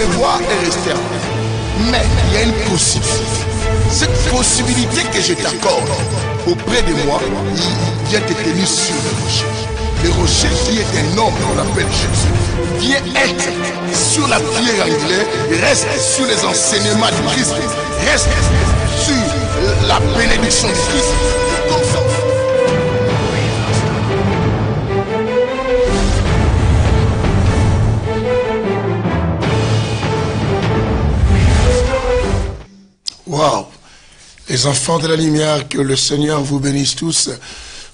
devoir est rester en vie. Mais il y a une possibilité. Cette possibilité que je t'accorde auprès de moi, il vient te tenir sur le rocher. Le rocher qui est un homme qu'on appelle Jésus. Vient être sur la pierre angulaire, reste sur les enseignements du Christ, reste sur la bénédiction du Christ. Comme ça. Waouh! Les enfants de la lumière, que le Seigneur vous bénisse tous.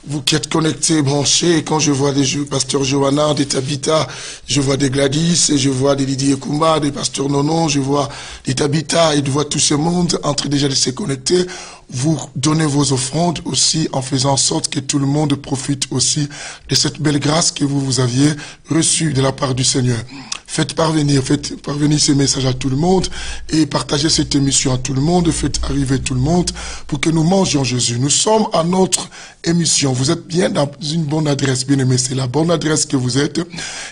Vous qui êtes connectés, branchés, quand je vois des pasteurs Johanna, des Tabitha, je vois des Gladys, et je vois des Lydie Ekumba, des pasteurs Nonon, je vois des Tabitha, et je vois tout ce monde en train déjà de se connecter. Vous donnez vos offrandes aussi en faisant en sorte que tout le monde profite aussi de cette belle grâce que vous aviez reçue de la part du Seigneur. Faites parvenir ces messages à tout le monde et partagez cette émission à tout le monde. Faites arriver tout le monde pour que nous mangions Jésus. Nous sommes à notre émission. Vous êtes bien dans une bonne adresse, bien aimé. C'est la bonne adresse que vous êtes.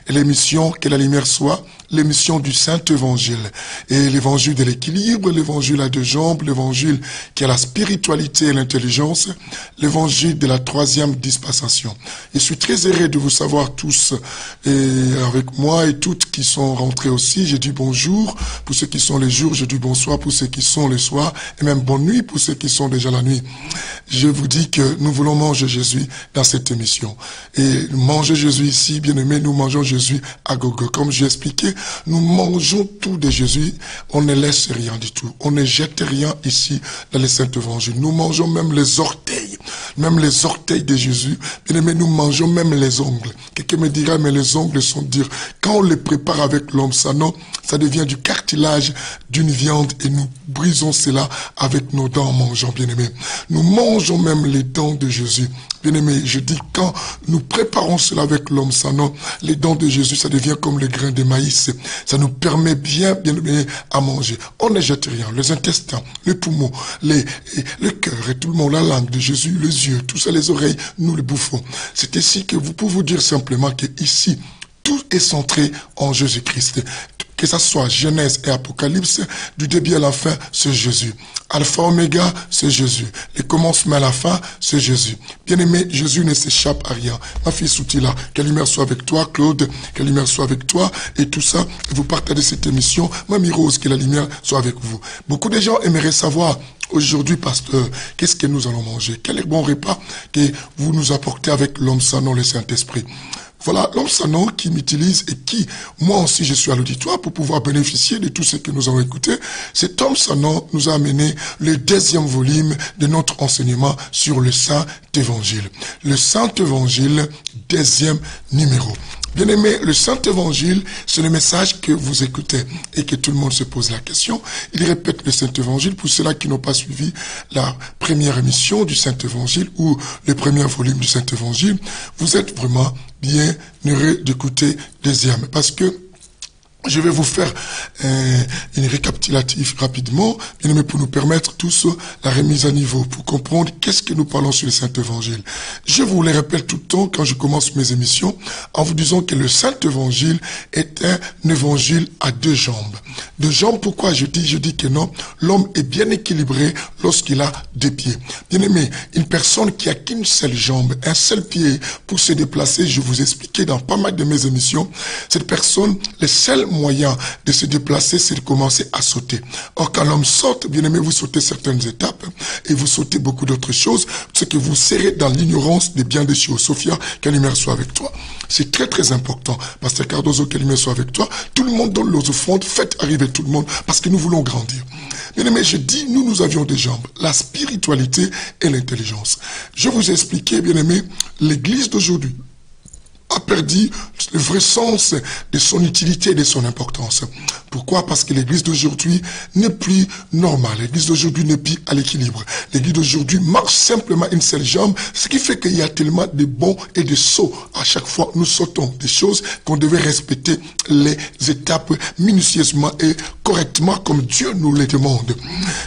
Et l'émission, que la lumière soit, l'émission du Saint-Évangile. Et l'évangile de l'équilibre, l'évangile à deux jambes, l'évangile qui a la spiritualité et l'intelligence, l'évangile de la troisième dispensation. Je suis très heureux de vous savoir tous et avec moi et toutes qui sont rentrés aussi. J'ai dit bonjour pour ceux qui sont les jours, j'ai dit bonsoir pour ceux qui sont les soirs et même bonne nuit pour ceux qui sont déjà la nuit. Je vous dis que nous voulons manger Jésus dans cette émission. Et manger Jésus ici, bien aimé, nous mangeons Jésus à gogo. Comme j'ai expliqué, nous mangeons tout de Jésus, on ne laisse rien du tout. On ne jette rien ici dans les saints évangiles. Nous mangeons même les orteils de Jésus. Bien aimé, nous mangeons même les ongles. Quelqu'un me dira, mais les ongles sont durs. Quand on les prépare avec l'homme sanon, ça devient du cartilage d'une viande et nous brisons cela avec nos dents en mangeant, bien aimé. Nous mangeons même les dents de Jésus. Bien aimé, je dis quand nous préparons cela avec l'homme sanon, les dents de Jésus, ça devient comme les grains de maïs. Ça nous permet bien aimé, à manger. On ne jette rien. Les intestins, les poumons, le cœur et tout le monde, la langue de Jésus, les yeux, tout ça, les oreilles, nous les bouffons. C'est ici que vous pouvez vous dire simplement que ici, tout est centré en Jésus-Christ. Que ça soit Genèse et Apocalypse, du début à la fin, c'est Jésus. Alpha, Oméga, c'est Jésus. Les commencements à la fin, c'est Jésus. Bien-aimé, Jésus ne s'échappe à rien. Ma fille Soutila, que la lumière soit avec toi. Claude, que la lumière soit avec toi. Et tout ça, et vous partagez cette émission. Mamie Rose, que la lumière soit avec vous. Beaucoup de gens aimeraient savoir, aujourd'hui, pasteur, qu'est-ce que nous allons manger? Quel est le bon repas que vous nous apportez avec l'homme sanon, le Saint-Esprit? Voilà, l'homme sanon qui m'utilise et qui, moi aussi, je suis à l'auditoire pour pouvoir bénéficier de tout ce que nous avons écouté. Cet homme sanon nous a amené le 2e volume de notre enseignement sur le Saint-Évangile. Le Saint-Évangile, 2e numéro. Bien aimé, le Saint-Évangile, c'est le message que vous écoutez et que tout le monde se pose la question. Il répète le Saint-Évangile pour ceux-là qui n'ont pas suivi la première émission du Saint-Évangile ou le premier volume du Saint-Évangile. Vous êtes vraiment bien heureux d'écouter deuxième parce que je vais vous faire une récapitulative rapidement, bien aimé, pour nous permettre tous la remise à niveau, pour comprendre qu'est-ce que nous parlons sur le Saint-Évangile. Je vous le répète tout le temps quand je commence mes émissions, en vous disant que le Saint-Évangile est un évangile à deux jambes. Deux jambes, pourquoi je dis que non? L'homme est bien équilibré lorsqu'il a deux pieds. Bien aimé, une personne qui a qu'une seule jambe, un seul pied pour se déplacer, je vous ai expliqué dans pas mal de mes émissions, cette personne, le seul moyen de se déplacer, c'est de commencer à sauter. Or, quand l'homme saute, bien aimé, vous sautez certaines étapes et vous sautez beaucoup d'autres choses, ce que vous serez dans l'ignorance des biens des cieux. Sophia, que la lumière soit avec toi. C'est très très important. Pasteur Cardozo, que la lumière soit avec toi. Tout le monde donne leurs offrandes, faites arriver tout le monde parce que nous voulons grandir. Bien aimé, je dis, nous avions des jambes, la spiritualité et l'intelligence. Je vous ai expliqué, bien aimé, l'église d'aujourd'hui a perdu le vrai sens de son utilité et de son importance. Pourquoi? Parce que l'église d'aujourd'hui n'est plus normale. L'église d'aujourd'hui n'est plus à l'équilibre. L'église d'aujourd'hui marche simplement une seule jambe, ce qui fait qu'il y a tellement de bons et de sauts. À chaque fois, nous sautons des choses qu'on devait respecter les étapes minutieusement et correctement comme Dieu nous le demande.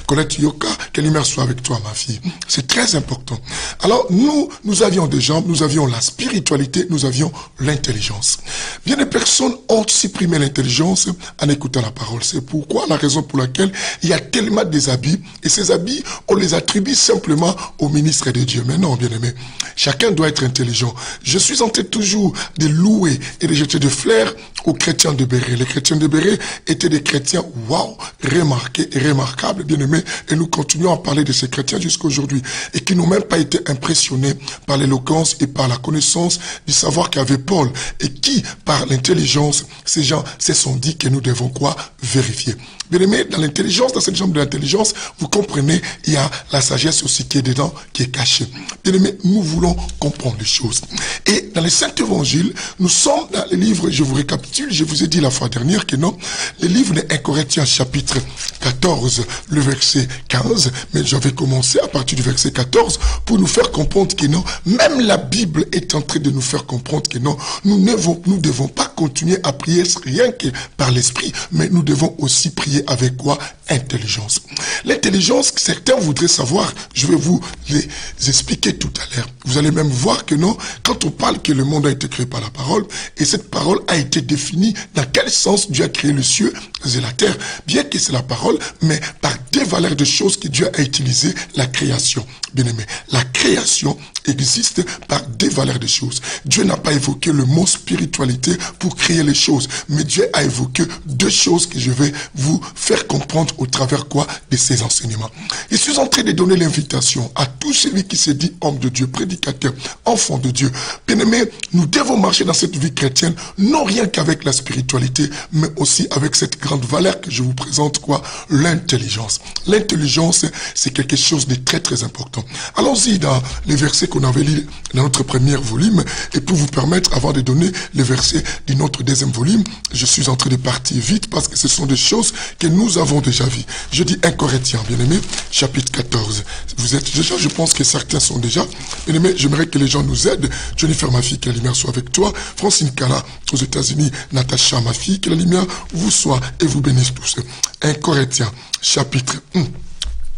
Colette Yoka, que la lumière soit avec toi, ma fille. C'est très important. Alors, nous avions des jambes, nous avions la spiritualité, nous avions l'intelligence. Bien des personnes ont supprimé l'intelligence en écoutant la parole. C'est pourquoi, la raison pour laquelle il y a tellement des habits, et ces habits, on les attribue simplement au ministre de Dieu. Mais non, bien aimé, chacun doit être intelligent. Je suis en train toujours de louer et de jeter des fleurs aux chrétiens de Béret. Les chrétiens de Béret étaient des chrétiens, waouh, remarqués et remarquables, bien aimés, et nous continuons à parler de ces chrétiens jusqu'à aujourd'hui, et qui n'ont même pas été impressionnés par l'éloquence et par la connaissance du savoir qu'avait Paul, et qui, par l'intelligence, ces gens se sont dit que nous devons quoi? Vérifier. Bien aimé, dans l'intelligence, dans cette jambe de l'intelligence, vous comprenez, il y a la sagesse aussi qui est dedans, qui est cachée. Bien aimé, nous voulons comprendre les choses. Et dans les Saints Évangiles, nous sommes dans les livres, je vous récapitule, je vous ai dit la fois dernière que non, les livres de 1 Corinthiens chapitre 14, le verset 15, mais je vais commencer à partir du verset 14 pour nous faire comprendre que non, même la Bible est en train de nous faire comprendre que non, nous ne devons pas continuer à prier rien que par l'esprit, mais nous devons aussi prier avec quoi? Intelligence. L'intelligence, certains voudraient savoir, je vais vous les expliquer tout à l'heure. Vous allez même voir que non, quand on parle que le monde a été créé par la parole, et cette parole a été définie dans quel sens Dieu a créé le ciel et la terre, bien que c'est la parole, mais par des valeurs de choses que Dieu a utilisées, la création. Bien aimé, la création existe par des valeurs de choses. Dieu n'a pas évoqué le mot spiritualité pour créer les choses, mais Dieu a évoqué deux choses que je vais vous faire comprendre au travers quoi de ces enseignements. Je suis en train de donner l'invitation à tout celui qui se dit homme de Dieu, prédicateur, enfant de Dieu. Bien aimé, nous devons marcher dans cette vie chrétienne, non rien qu'avec la spiritualité, mais aussi avec cette grande valeur que je vous présente quoi? L'intelligence. L'intelligence, c'est quelque chose de très très important. Allons-y dans les versets qu'on avait lus dans notre premier volume, et pour vous permettre, avant de donner les versets de notre deuxième volume, je suis en train de partir vite parce que ce sont des choses que nous avons déjà vues. Je dis 1 Corinthiens, bien aimé, chapitre 14. Vous êtes déjà, je pense que certains sont déjà. Bien aimé, j'aimerais que les gens nous aident. Jennifer, ma fille, que la lumière soit avec toi. Francine Kala, aux États-Unis. Natacha, ma fille, que la lumière vous soit et vous bénisse tous. 1 Corinthiens, chapitre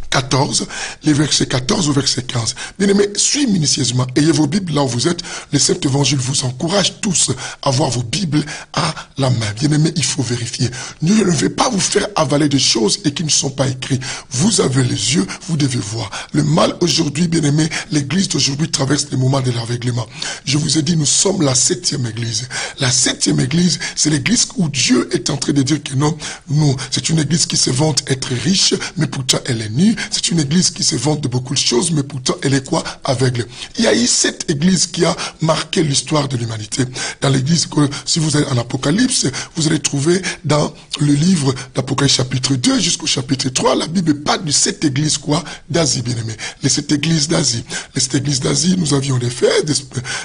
14, les versets 14 au verset 15. Bien-aimés, suivez minutieusement. Ayez vos Bibles là où vous êtes. Le Saint-Évangile vous encourage tous à avoir vos Bibles à la main. Bien-aimés, il faut vérifier. Dieu ne veut pas vous faire avaler des choses et qui ne sont pas écrites. Vous avez les yeux, vous devez voir. Le mal aujourd'hui, bien-aimés, l'église d'aujourd'hui traverse les moments de l'aveuglement. Je vous ai dit, nous sommes la 7e église. La 7e église, c'est l'église où Dieu est en train de dire que non, c'est une église qui se vante être riche, mais pourtant elle est nue. C'est une église qui se vante de beaucoup de choses, mais pourtant elle est quoi? Aveugle. Il y a eu cette église qui a marqué l'histoire de l'humanité. Dans l'église, si vous allez en Apocalypse, vous allez trouver dans le livre d'Apocalypse chapitre 2 jusqu'au chapitre 3, la Bible parle de cette église quoi? D'Asie, bien aimé. Cette église d'Asie. Cette église d'Asie, nous avions des Fès,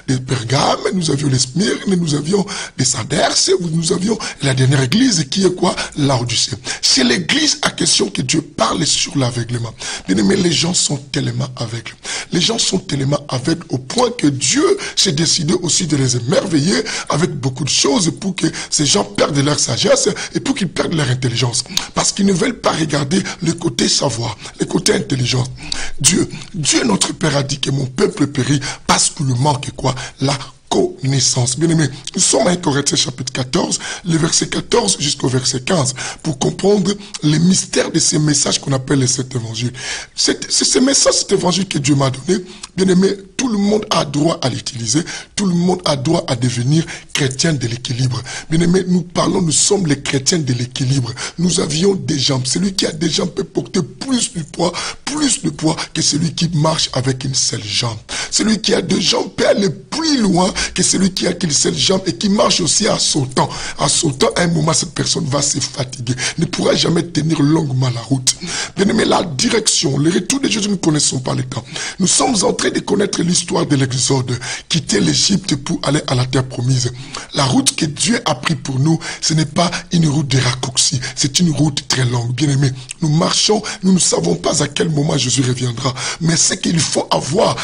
des Pergames, nous avions les Smyrne, nous avions des Sarders, nous avions la dernière église qui est quoi? Laodicée. C'est l'église à question que Dieu parle sur l'aveuglement. Bien aimé, les gens sont tellement aveugles. Les gens sont tellement aveugles au point que Dieu s'est décidé aussi de les émerveiller avec beaucoup de choses pour que ces gens perdent leur sagesse et pour qu'ils perdent leur intelligence. Parce qu'ils ne veulent pas regarder le côté savoir, le côté intelligence. Dieu, notre Père a dit que mon peuple périt parce qu'il lui manque quoi? La connaissance. Bien aimé, nous sommes à 1 Corinthiens chapitre 14, le verset 14 jusqu'au verset 15, pour comprendre les mystères de ces messages qu'on appelle cet évangile. C'est ce message, cet évangile que Dieu m'a donné. Bien aimé, tout le monde a droit à l'utiliser, tout le monde a droit à devenir chrétien de l'équilibre. Bien aimé, nous sommes les chrétiens de l'équilibre. Nous avions des jambes. Celui qui a des jambes peut porter plus de poids que celui qui marche avec une seule jambe. Celui qui a deux jambes peut aller plus loin que celui qui a qu'une seule jambe et qui marche aussi en sautant. En sautant, à un moment, cette personne va se fatiguer, ne pourra jamais tenir longuement la route. Bien aimé, la direction, le retour de Jésus, nous ne connaissons pas le temps. Nous sommes en train de connaître l'histoire de l'Exode, quitter l'Égypte pour aller à la terre promise. La route que Dieu a prise pour nous, ce n'est pas une route de raccourci, c'est une route très longue. Bien aimé, nous marchons, nous ne savons pas à quel moment Jésus reviendra, mais c'est qu'il faut avoir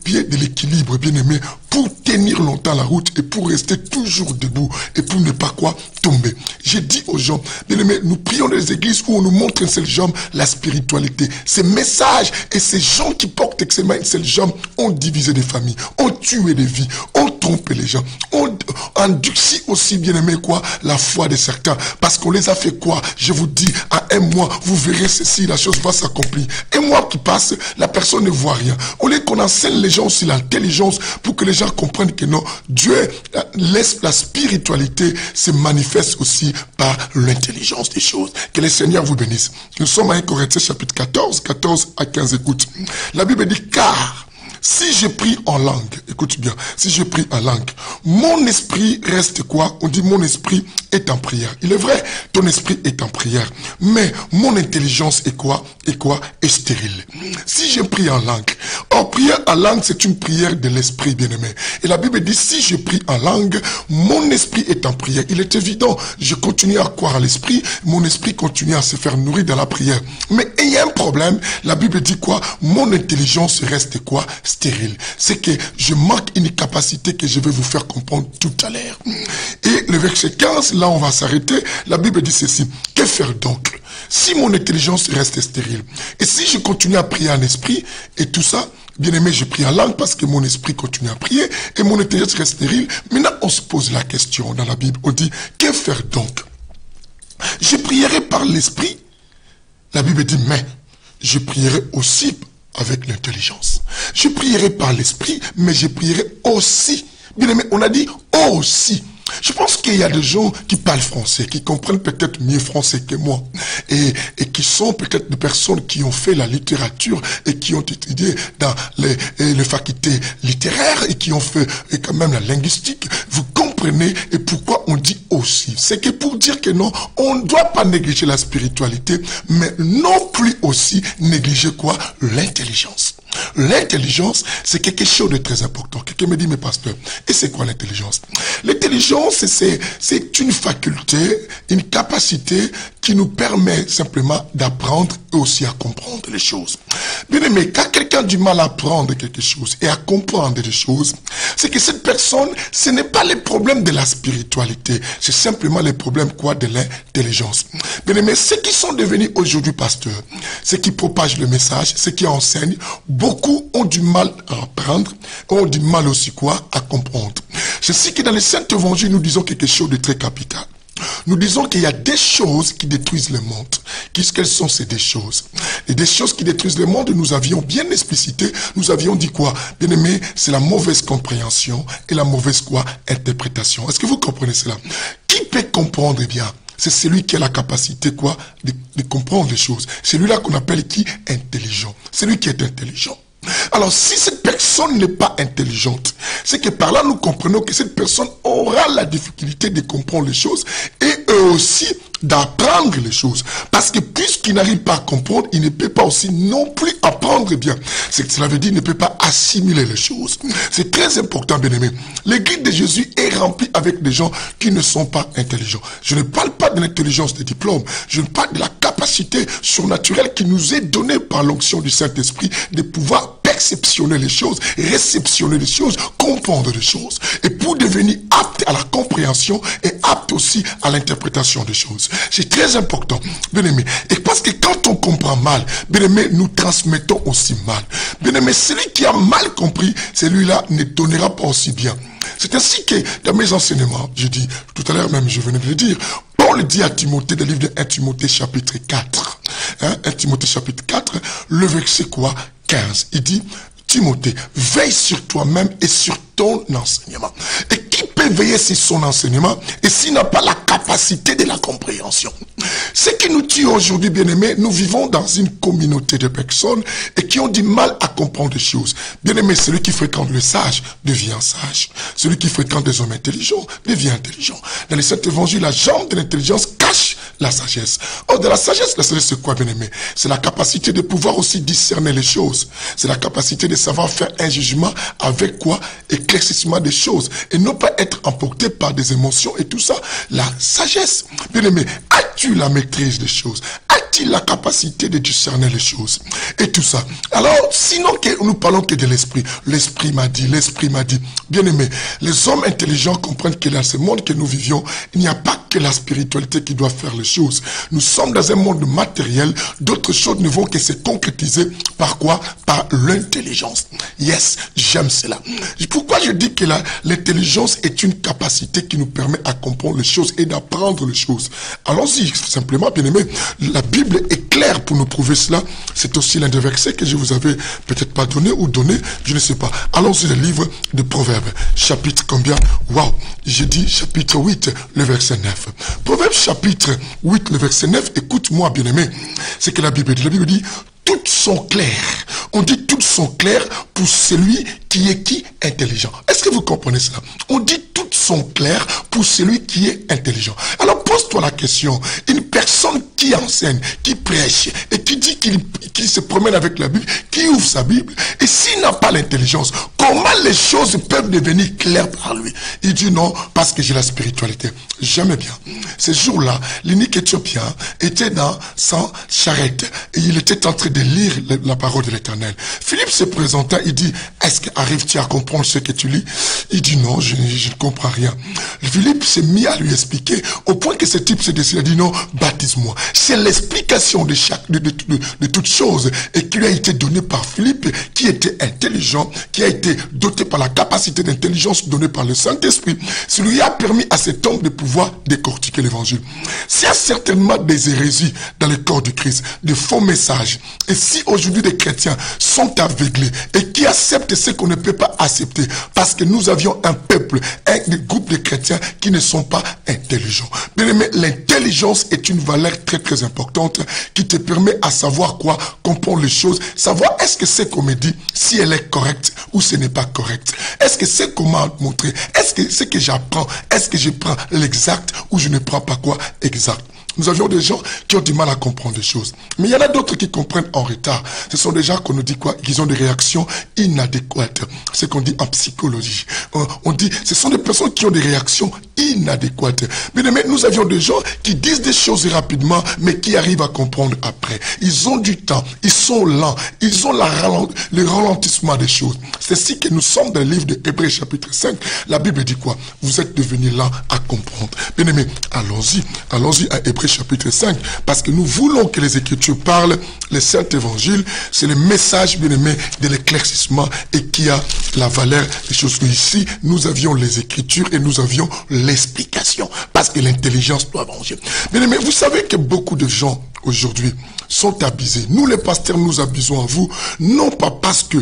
pied de l'équilibre, bien-aimé, pour tenir longtemps la route et pour rester toujours debout et pour ne pas quoi tomber. J'ai dit aux gens, bien-aimé, nous prions dans les églises où on nous montre une seule jambe, la spiritualité. Ces messages et ces gens qui portent extrêmement une seule jambe ont divisé des familles, ont tué des vies, ont trompé les gens, ont endurci aussi, bien-aimé, quoi, la foi de certains. Parce qu'on les a fait quoi? Je vous dis, à un mois, vous verrez ceci, la chose va s'accomplir. Un mois qui passe, la personne ne voit rien. Au lieu qu'on enseigne les gens aussi l'intelligence pour que les gens comprennent que non, Dieu laisse la spiritualité se manifeste aussi par l'intelligence des choses. Que le Seigneur vous bénisse. Nous sommes à 1 Corinthiens chapitre 14, 14 à 15, écoute. La Bible dit, car si je prie en langue, écoute bien, si je prie en langue, mon esprit reste quoi? On dit mon esprit est en prière. Il est vrai, ton esprit est en prière. Mais mon intelligence est quoi? Est stérile. Si je prie en langue, or prière en langue, c'est une prière de l'esprit, bien-aimé. Et la Bible dit, si je prie en langue, mon esprit est en prière. Il est évident, je continue à croire à l'esprit, mon esprit continue à se faire nourrir dans la prière. Mais il y a un problème, la Bible dit quoi? Mon intelligence reste quoi? Stérile. C'est que je manque une capacité que je vais vous faire comprendre tout à l'heure. Et le verset 15, là on va s'arrêter, la Bible dit ceci, que faire donc? Si mon intelligence reste stérile, et si je continue à prier en esprit, et tout ça, bien aimé, je prie en langue parce que mon esprit continue à prier, et mon intelligence reste stérile. Maintenant, on se pose la question dans la Bible, on dit, que faire donc? Je prierai par l'esprit, la Bible dit, mais je prierai aussi avec l'intelligence. Je prierai par l'esprit, mais je prierai aussi. Bien aimé, on a dit aussi. Je pense qu'il y a des gens qui parlent français, qui comprennent peut-être mieux français que moi, et qui sont peut-être des personnes qui ont fait la littérature et qui ont étudié dans les facultés littéraires et qui ont fait et quand même la linguistique. Vous comprenez et pourquoi on dit aussi. C'est que pour dire que non, on ne doit pas négliger la spiritualité, mais non plus aussi négliger quoi? L'intelligence. L'intelligence, c'est quelque chose de très important. Quelqu'un me dit, mais pasteur, et c'est quoi l'intelligence? L'intelligence, c'est une faculté, une capacité qui nous permet simplement d'apprendre et aussi à comprendre les choses. Bien aimé, quand quelqu'un a du mal à apprendre quelque chose et à comprendre des choses, c'est que cette personne, ce n'est pas les problèmes de la spiritualité, c'est simplement les problèmes quoi? De l'intelligence. Bien aimé, ceux qui sont devenus aujourd'hui pasteurs, ceux qui propagent le message, ceux qui enseignent, beaucoup ont du mal à apprendre, ont du mal aussi quoi? À comprendre. Je sais que dans les Saintes Évangiles, nous disons quelque chose de très capital. Nous disons qu'il y a des choses qui détruisent le monde. Qu'est-ce qu'elles sont ces des choses? Et des choses qui détruisent le monde, nous avions bien explicité, nous avions dit quoi? Bien aimé, c'est la mauvaise compréhension et la mauvaise quoi? Interprétation. Est-ce que vous comprenez cela? Qui peut comprendre bien? C'est celui qui a la capacité quoi? De comprendre les choses. C'est celui-là qu'on appelle qui? Intelligent. Celui qui est intelligent. Alors, si cette personne n'est pas intelligente, c'est que par là, nous comprenons que cette personne aura la difficulté de comprendre les choses et eux aussi d'apprendre les choses. Parce que puisqu'il n'arrive pas à comprendre, il ne peut pas aussi non plus apprendre bien. C'est que cela veut dire qu'il ne peut pas assimiler les choses. C'est très important, bien aimé. L'église de Jésus est remplie avec des gens qui ne sont pas intelligents. Je ne parle pas de l'intelligence des diplômes. Je parle de la capacité surnaturelle qui nous est donnée par l'onction du Saint-Esprit de pouvoir perceptionner les choses, réceptionner les choses, comprendre les choses. Et pour devenir apte à la compréhension et apte aussi à l'interprétation des choses. C'est très important, bien aimé. Et parce que quand on comprend mal, bien aimé, nous transmettons aussi mal. Bien aimé, celui qui a mal compris, celui-là ne donnera pas aussi bien. C'est ainsi que dans mes enseignements, je dis, tout à l'heure même, je venais de le dire, Paul dit à Timothée, dans le livre de 1 Timothée chapitre 4, 1 Timothée chapitre 4, le verset quoi? 15, il dit, Timothée, veille sur toi-même et sur ton enseignement. Et qui peut veiller sur son enseignement et s'il n'a pas la capacité de la compréhension? Ce qui nous tue aujourd'hui, bien-aimés, nous vivons dans une communauté de personnes et qui ont du mal à comprendre les choses. Bien-aimé, celui qui fréquente le sage devient sage. Celui qui fréquente des hommes intelligents devient intelligent. Dans les Saintes Évangiles, la jambe de l'intelligence cache la sagesse. Or, de la sagesse c'est quoi, bien-aimé? C'est la capacité de pouvoir aussi discerner les choses. C'est la capacité de savoir faire un jugement avec quoi? Éclaircissement des choses. Et non pas être emporté par des émotions et tout ça. La sagesse. Bien-aimé, as-tu la maîtrise des choses? As-tu a-t-il la capacité de discerner les choses? Et tout ça. Alors, sinon que nous parlons que de l'esprit. L'esprit m'a dit, l'esprit m'a dit. Bien aimé, les hommes intelligents comprennent que dans ce monde que nous vivions, il n'y a pas que la spiritualité qui doit faire les choses. Nous sommes dans un monde matériel. D'autres choses ne vont que se concrétiser par quoi? Par l'intelligence. Yes, j'aime cela. Pourquoi je dis que l'intelligence est une capacité qui nous permet à comprendre les choses et d'apprendre les choses? Allons-y, simplement, bien aimé. La Bible est claire pour nous prouver cela. C'est aussi l'un des versets que je vous avais peut-être pas donné ou donné, je ne sais pas. Allons-y, le livre de Proverbes, chapitre combien? Waouh, j'ai dit chapitre 8, le verset 9. Proverbes chapitre 8, le verset 9, écoute-moi, bien aimé. C'est que la Bible dit. La Bible dit, toutes sont claires. On dit toutes sont claires pour celui qui est qui? Intelligent. Est-ce que vous comprenez cela? On dit toutes sont claires pour celui qui est intelligent. Alors pose-toi la question. Une personne qui enseigne, qui prêche et qui dit qu'il se promène avec la Bible, qui ouvre sa Bible, et s'il n'a pas l'intelligence, comment les choses peuvent devenir claires par lui? Il dit non, parce que j'ai la spiritualité. J'aime bien. Ce jour-là, l'unique Éthiopien était dans sa charrette et il était en train de lire la parole de l'Éternel. Philippe se présenta, il dit, est-ce qu'arrives-tu à comprendre ce que tu lis? Il dit non, je ne comprends rien. Philippe s'est mis à lui expliquer, au point que ce type s'est décidé, il a dit non, baptise-moi. C'est l'explication de toutes choses et qui lui a été donnée par Philippe, qui était intelligent, qui a été doté par la capacité d'intelligence donnée par le Saint-Esprit. Ce lui a permis à cet homme de pouvoir décortiquer l'évangile. S'il y a certainement des hérésies dans le corps du Christ, de faux messages, et si aujourd'hui des chrétiens sont aveuglés et qui acceptent ce qu'on ne peut pas accepter, parce que nous avions un peuple, un groupe de chrétiens qui ne sont pas intelligents. Bien aimé, l'intelligence est une valeur très très importante qui te permet à savoir quoi, comprendre les choses, savoir est-ce que c'est qu'on me dit, si elle est correcte ou ce n'est pas correct. Est-ce que c'est qu'on m'a montré, est-ce que c'est que j'apprends, est-ce que je prends l'exact ou je ne prends pas quoi exact. Nous avions des gens qui ont du mal à comprendre les choses. Mais il y en a d'autres qui comprennent en retard. Ce sont des gens qu'on nous dit quoi? Qu'ils ont des réactions inadéquates. C'est ce qu'on dit en psychologie. On dit, ce sont des personnes qui ont des réactions inadéquates. Mais nous avions des gens qui disent des choses rapidement, mais qui arrivent à comprendre après. Ils ont du temps, ils sont lents, ils ont le ralentissement des choses. C'est ainsi que nous sommes dans le livre de Hébreux chapitre 5. La Bible dit quoi? Vous êtes devenus lents à comprendre. Bien aimé, allons-y à Hébreux chapitre 5, parce que nous voulons que les Écritures parlent. Le Saint-Évangile, c'est le message, bien aimé, de l'éclaircissement et qui a la valeur des choses. Ici, nous avions les Écritures et nous avions l'explication, parce que l'intelligence doit manger. Bien aimé, vous savez que beaucoup de gens aujourd'hui sont abusés. Nous les pasteurs, nous abusons en vous, non pas parce que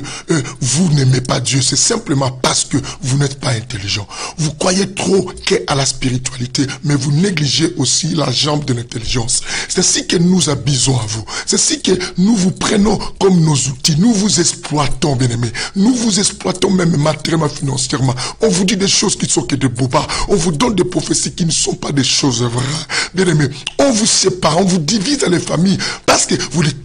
vous n'aimez pas Dieu, c'est simplement parce que vous n'êtes pas intelligent. Vous croyez trop qu'à la spiritualité, mais vous négligez aussi la jambe de l'intelligence. C'est ainsi que nous abusons à vous. C'est ainsi que nous vous prenons comme nos outils. Nous vous exploitons, bien-aimés. Nous vous exploitons même matériellement, financièrement. On vous dit des choses qui sont que des bobards. On vous donne des prophéties qui ne sont pas des choses vraies. Bien-aimés, on vous sépare, on vous divise dans les familles. Parce que vous dites,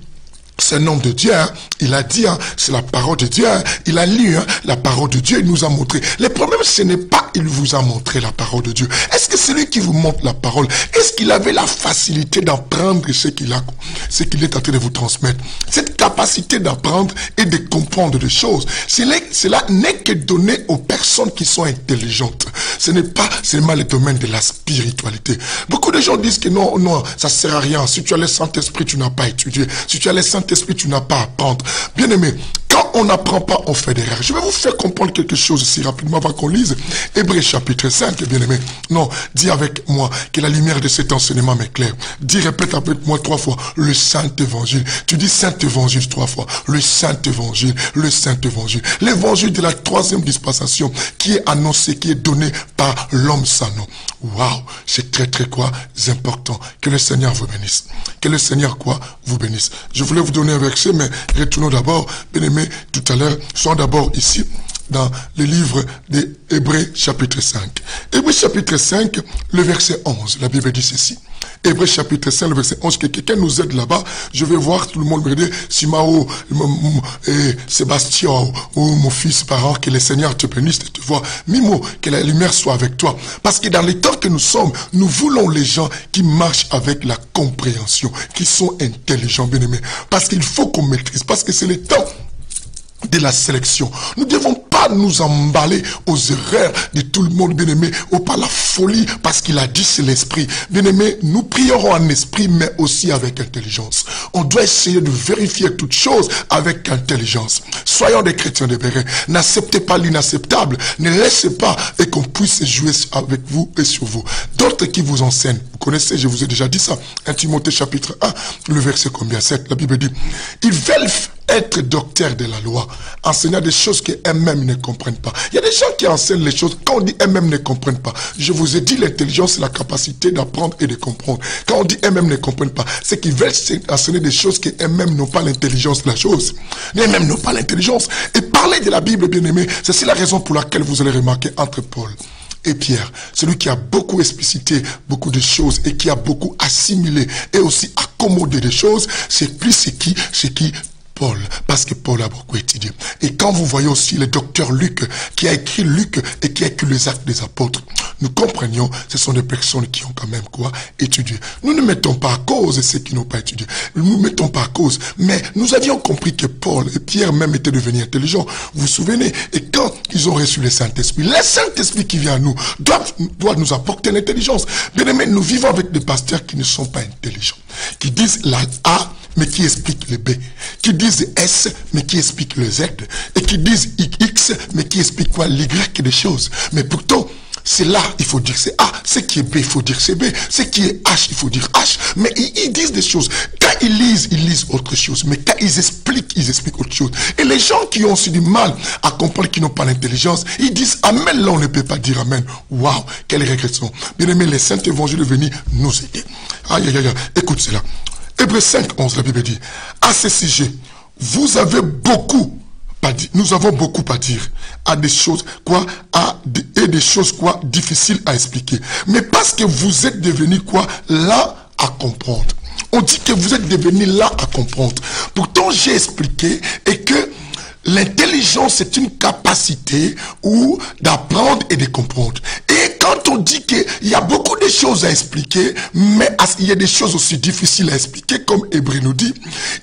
c'est un homme de Dieu, hein. Il a dit, hein, c'est la parole de Dieu, hein. Il a lu la parole de Dieu, il nous a montré. Le problème, ce n'est pas il vous a montré la parole de Dieu. Est-ce que celui qui vous montre la parole, est-ce qu'il avait la facilité d'apprendre ce qu'il est en train de vous transmettre? Cette capacité d'apprendre et de comprendre des choses, cela n'est que donné aux personnes qui sont intelligentes. Ce n'est pas seulement le domaine de la spiritualité. Beaucoup de gens disent que non, ça sert à rien. Si tu as le Saint-Esprit, tu n'as pas étudié. Si tu as le Saint-Esprit, tu n'as pas à apprendre. Bien aimé, quand on n'apprend pas, on fait des erreurs. Je vais vous faire comprendre quelque chose ici rapidement avant qu'on lise Hébreux chapitre 5, bien aimé. Non, dis avec moi que la lumière de cet enseignement m'éclaire. Dis, répète avec moi 3 fois, le Saint-Évangile. Tu dis Saint-Évangile 3 fois. Le Saint-Évangile, le Saint-Évangile. L'évangile de la 3e dispensation qui est annoncé, qui est donné par l'homme sans nom. Waouh, c'est très très quoi important. Que le Seigneur vous bénisse. Que le Seigneur quoi vous bénisse. Je voulais vous donner un verset, mais retournons d'abord, bien aimé, tout à l'heure, soyons d'abord ici, dans le livre des Hébreux chapitre 5. Hébreux chapitre 5, le verset 11, la Bible dit ceci. Hébreux chapitre 5, le verset 11, que quelqu'un nous aide là-bas. Je vais voir tout le monde me dire, Simao, Sébastien, ou mon fils parent, que le Seigneur te bénisse de te voir. Mimo, que la lumière soit avec toi. Parce que dans les temps que nous sommes, nous voulons les gens qui marchent avec la compréhension, qui sont intelligents, bien-aimés. Parce qu'il faut qu'on maîtrise, parce que c'est le temps de la sélection. Nous ne devons pas nous emballer aux erreurs de tout le monde, bien-aimé, ou par la folie, parce qu'il a dit c'est l'esprit. Bien-aimé, nous prierons en esprit, mais aussi avec intelligence. On doit essayer de vérifier toutes choses avec intelligence. Soyons des chrétiens de vrai. N'acceptez pas l'inacceptable. Ne laissez pas et qu'on puisse jouer avec vous et sur vous. D'autres qui vous enseignent. Vous connaissez, je vous ai déjà dit ça. 1 Timothée chapitre 1, le verset combien? 7. La Bible dit, ils veulent être docteurs de la loi, enseignant des choses qu'eux-mêmes ne comprennent pas. Il y a des gens qui enseignent les choses quand on dit eux-mêmes ne comprennent pas. Je vous ai dit, l'intelligence, c'est la capacité d'apprendre et de comprendre. Quand on dit eux-mêmes ne comprennent pas, c'est qu'ils veulent enseigner des choses qu'eux-mêmes n'ont pas l'intelligence de la chose. Eux-mêmes n'ont pas l'intelligence. Et parler de la Bible, bien aimé, c'est la raison pour laquelle vous allez remarquer entre Paul et Pierre, celui qui a beaucoup explicité beaucoup de choses et qui a beaucoup assimilé et aussi accommodé des choses, c'est plus c'est qui Paul, parce que Paul a beaucoup étudié. Et quand vous voyez aussi le docteur Luc, qui a écrit Luc et qui a écrit les actes des apôtres, nous comprenions, ce sont des personnes qui ont quand même quoi étudié. Nous ne mettons pas à cause ceux qui n'ont pas étudié. Nous ne mettons pas à cause. Mais nous avions compris que Paul et Pierre même étaient devenus intelligents. Vous vous souvenez? Et quand ils ont reçu le Saint-Esprit, le Saint-Esprit qui vient à nous doit nous apporter l'intelligence. Bien aimé, nous vivons avec des pasteurs qui ne sont pas intelligents, qui disent la A, mais qui expliquent le B, qui disent S, mais qui expliquent le Z, et qui disent X, mais qui expliquent quoi? l'Y des choses. Mais pourtant, c'est là, il faut dire c'est A, ce qui est B, il faut dire c'est B, ce qui est H, il faut dire H. Mais ils disent des choses. Quand ils lisent autre chose. Mais quand ils expliquent autre chose. Et les gens qui ont aussi du mal à comprendre, qui n'ont pas l'intelligence, ils disent Amen, là on ne peut pas dire Amen. Waouh, quelle régression. Bien aimé, les saints évangile est venu nous aider. Aïe, aïe, aïe, écoute cela. Hébreux 5, 11, la Bible dit, à ce sujet, vous avez beaucoup à dire, nous avons beaucoup à dire, à des choses, des choses, difficiles à expliquer. Mais parce que vous êtes devenus, là à comprendre. On dit que vous êtes devenus là à comprendre. Pourtant, j'ai expliqué et que l'intelligence, c'est une capacité d'apprendre et de comprendre. Et quand on dit qu'il y a beaucoup de choses à expliquer, mais il y a des choses aussi difficiles à expliquer, comme Hébreux nous dit,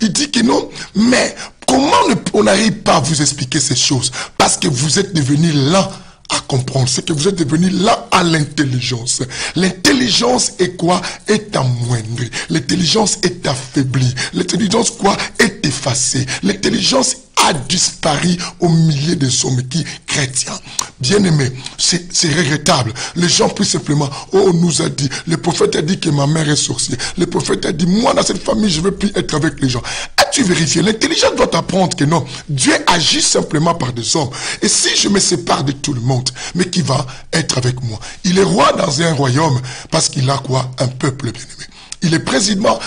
il dit que non, mais comment on n'arrive pas à vous expliquer ces choses? Parce que vous êtes devenus là à comprendre, c'est que vous êtes devenus là à l'intelligence. L'intelligence est quoi? Est amoindrie. L'intelligence est affaiblie. L'intelligence est effacée. L'intelligence a disparu au milieu des hommes qui chrétiens. Bien aimé, c'est regrettable. Les gens plus simplement, on nous a dit, le prophète a dit que ma mère est sorcière. Le prophète a dit, moi dans cette famille, je ne veux plus être avec les gens. As-tu vérifié? L'intelligence doit apprendre que non, Dieu agit simplement par des hommes. Et si je me sépare de tout le monde, mais qui va être avec moi? Il est roi dans un royaume parce qu'il a un peuple bien aimé. Il est président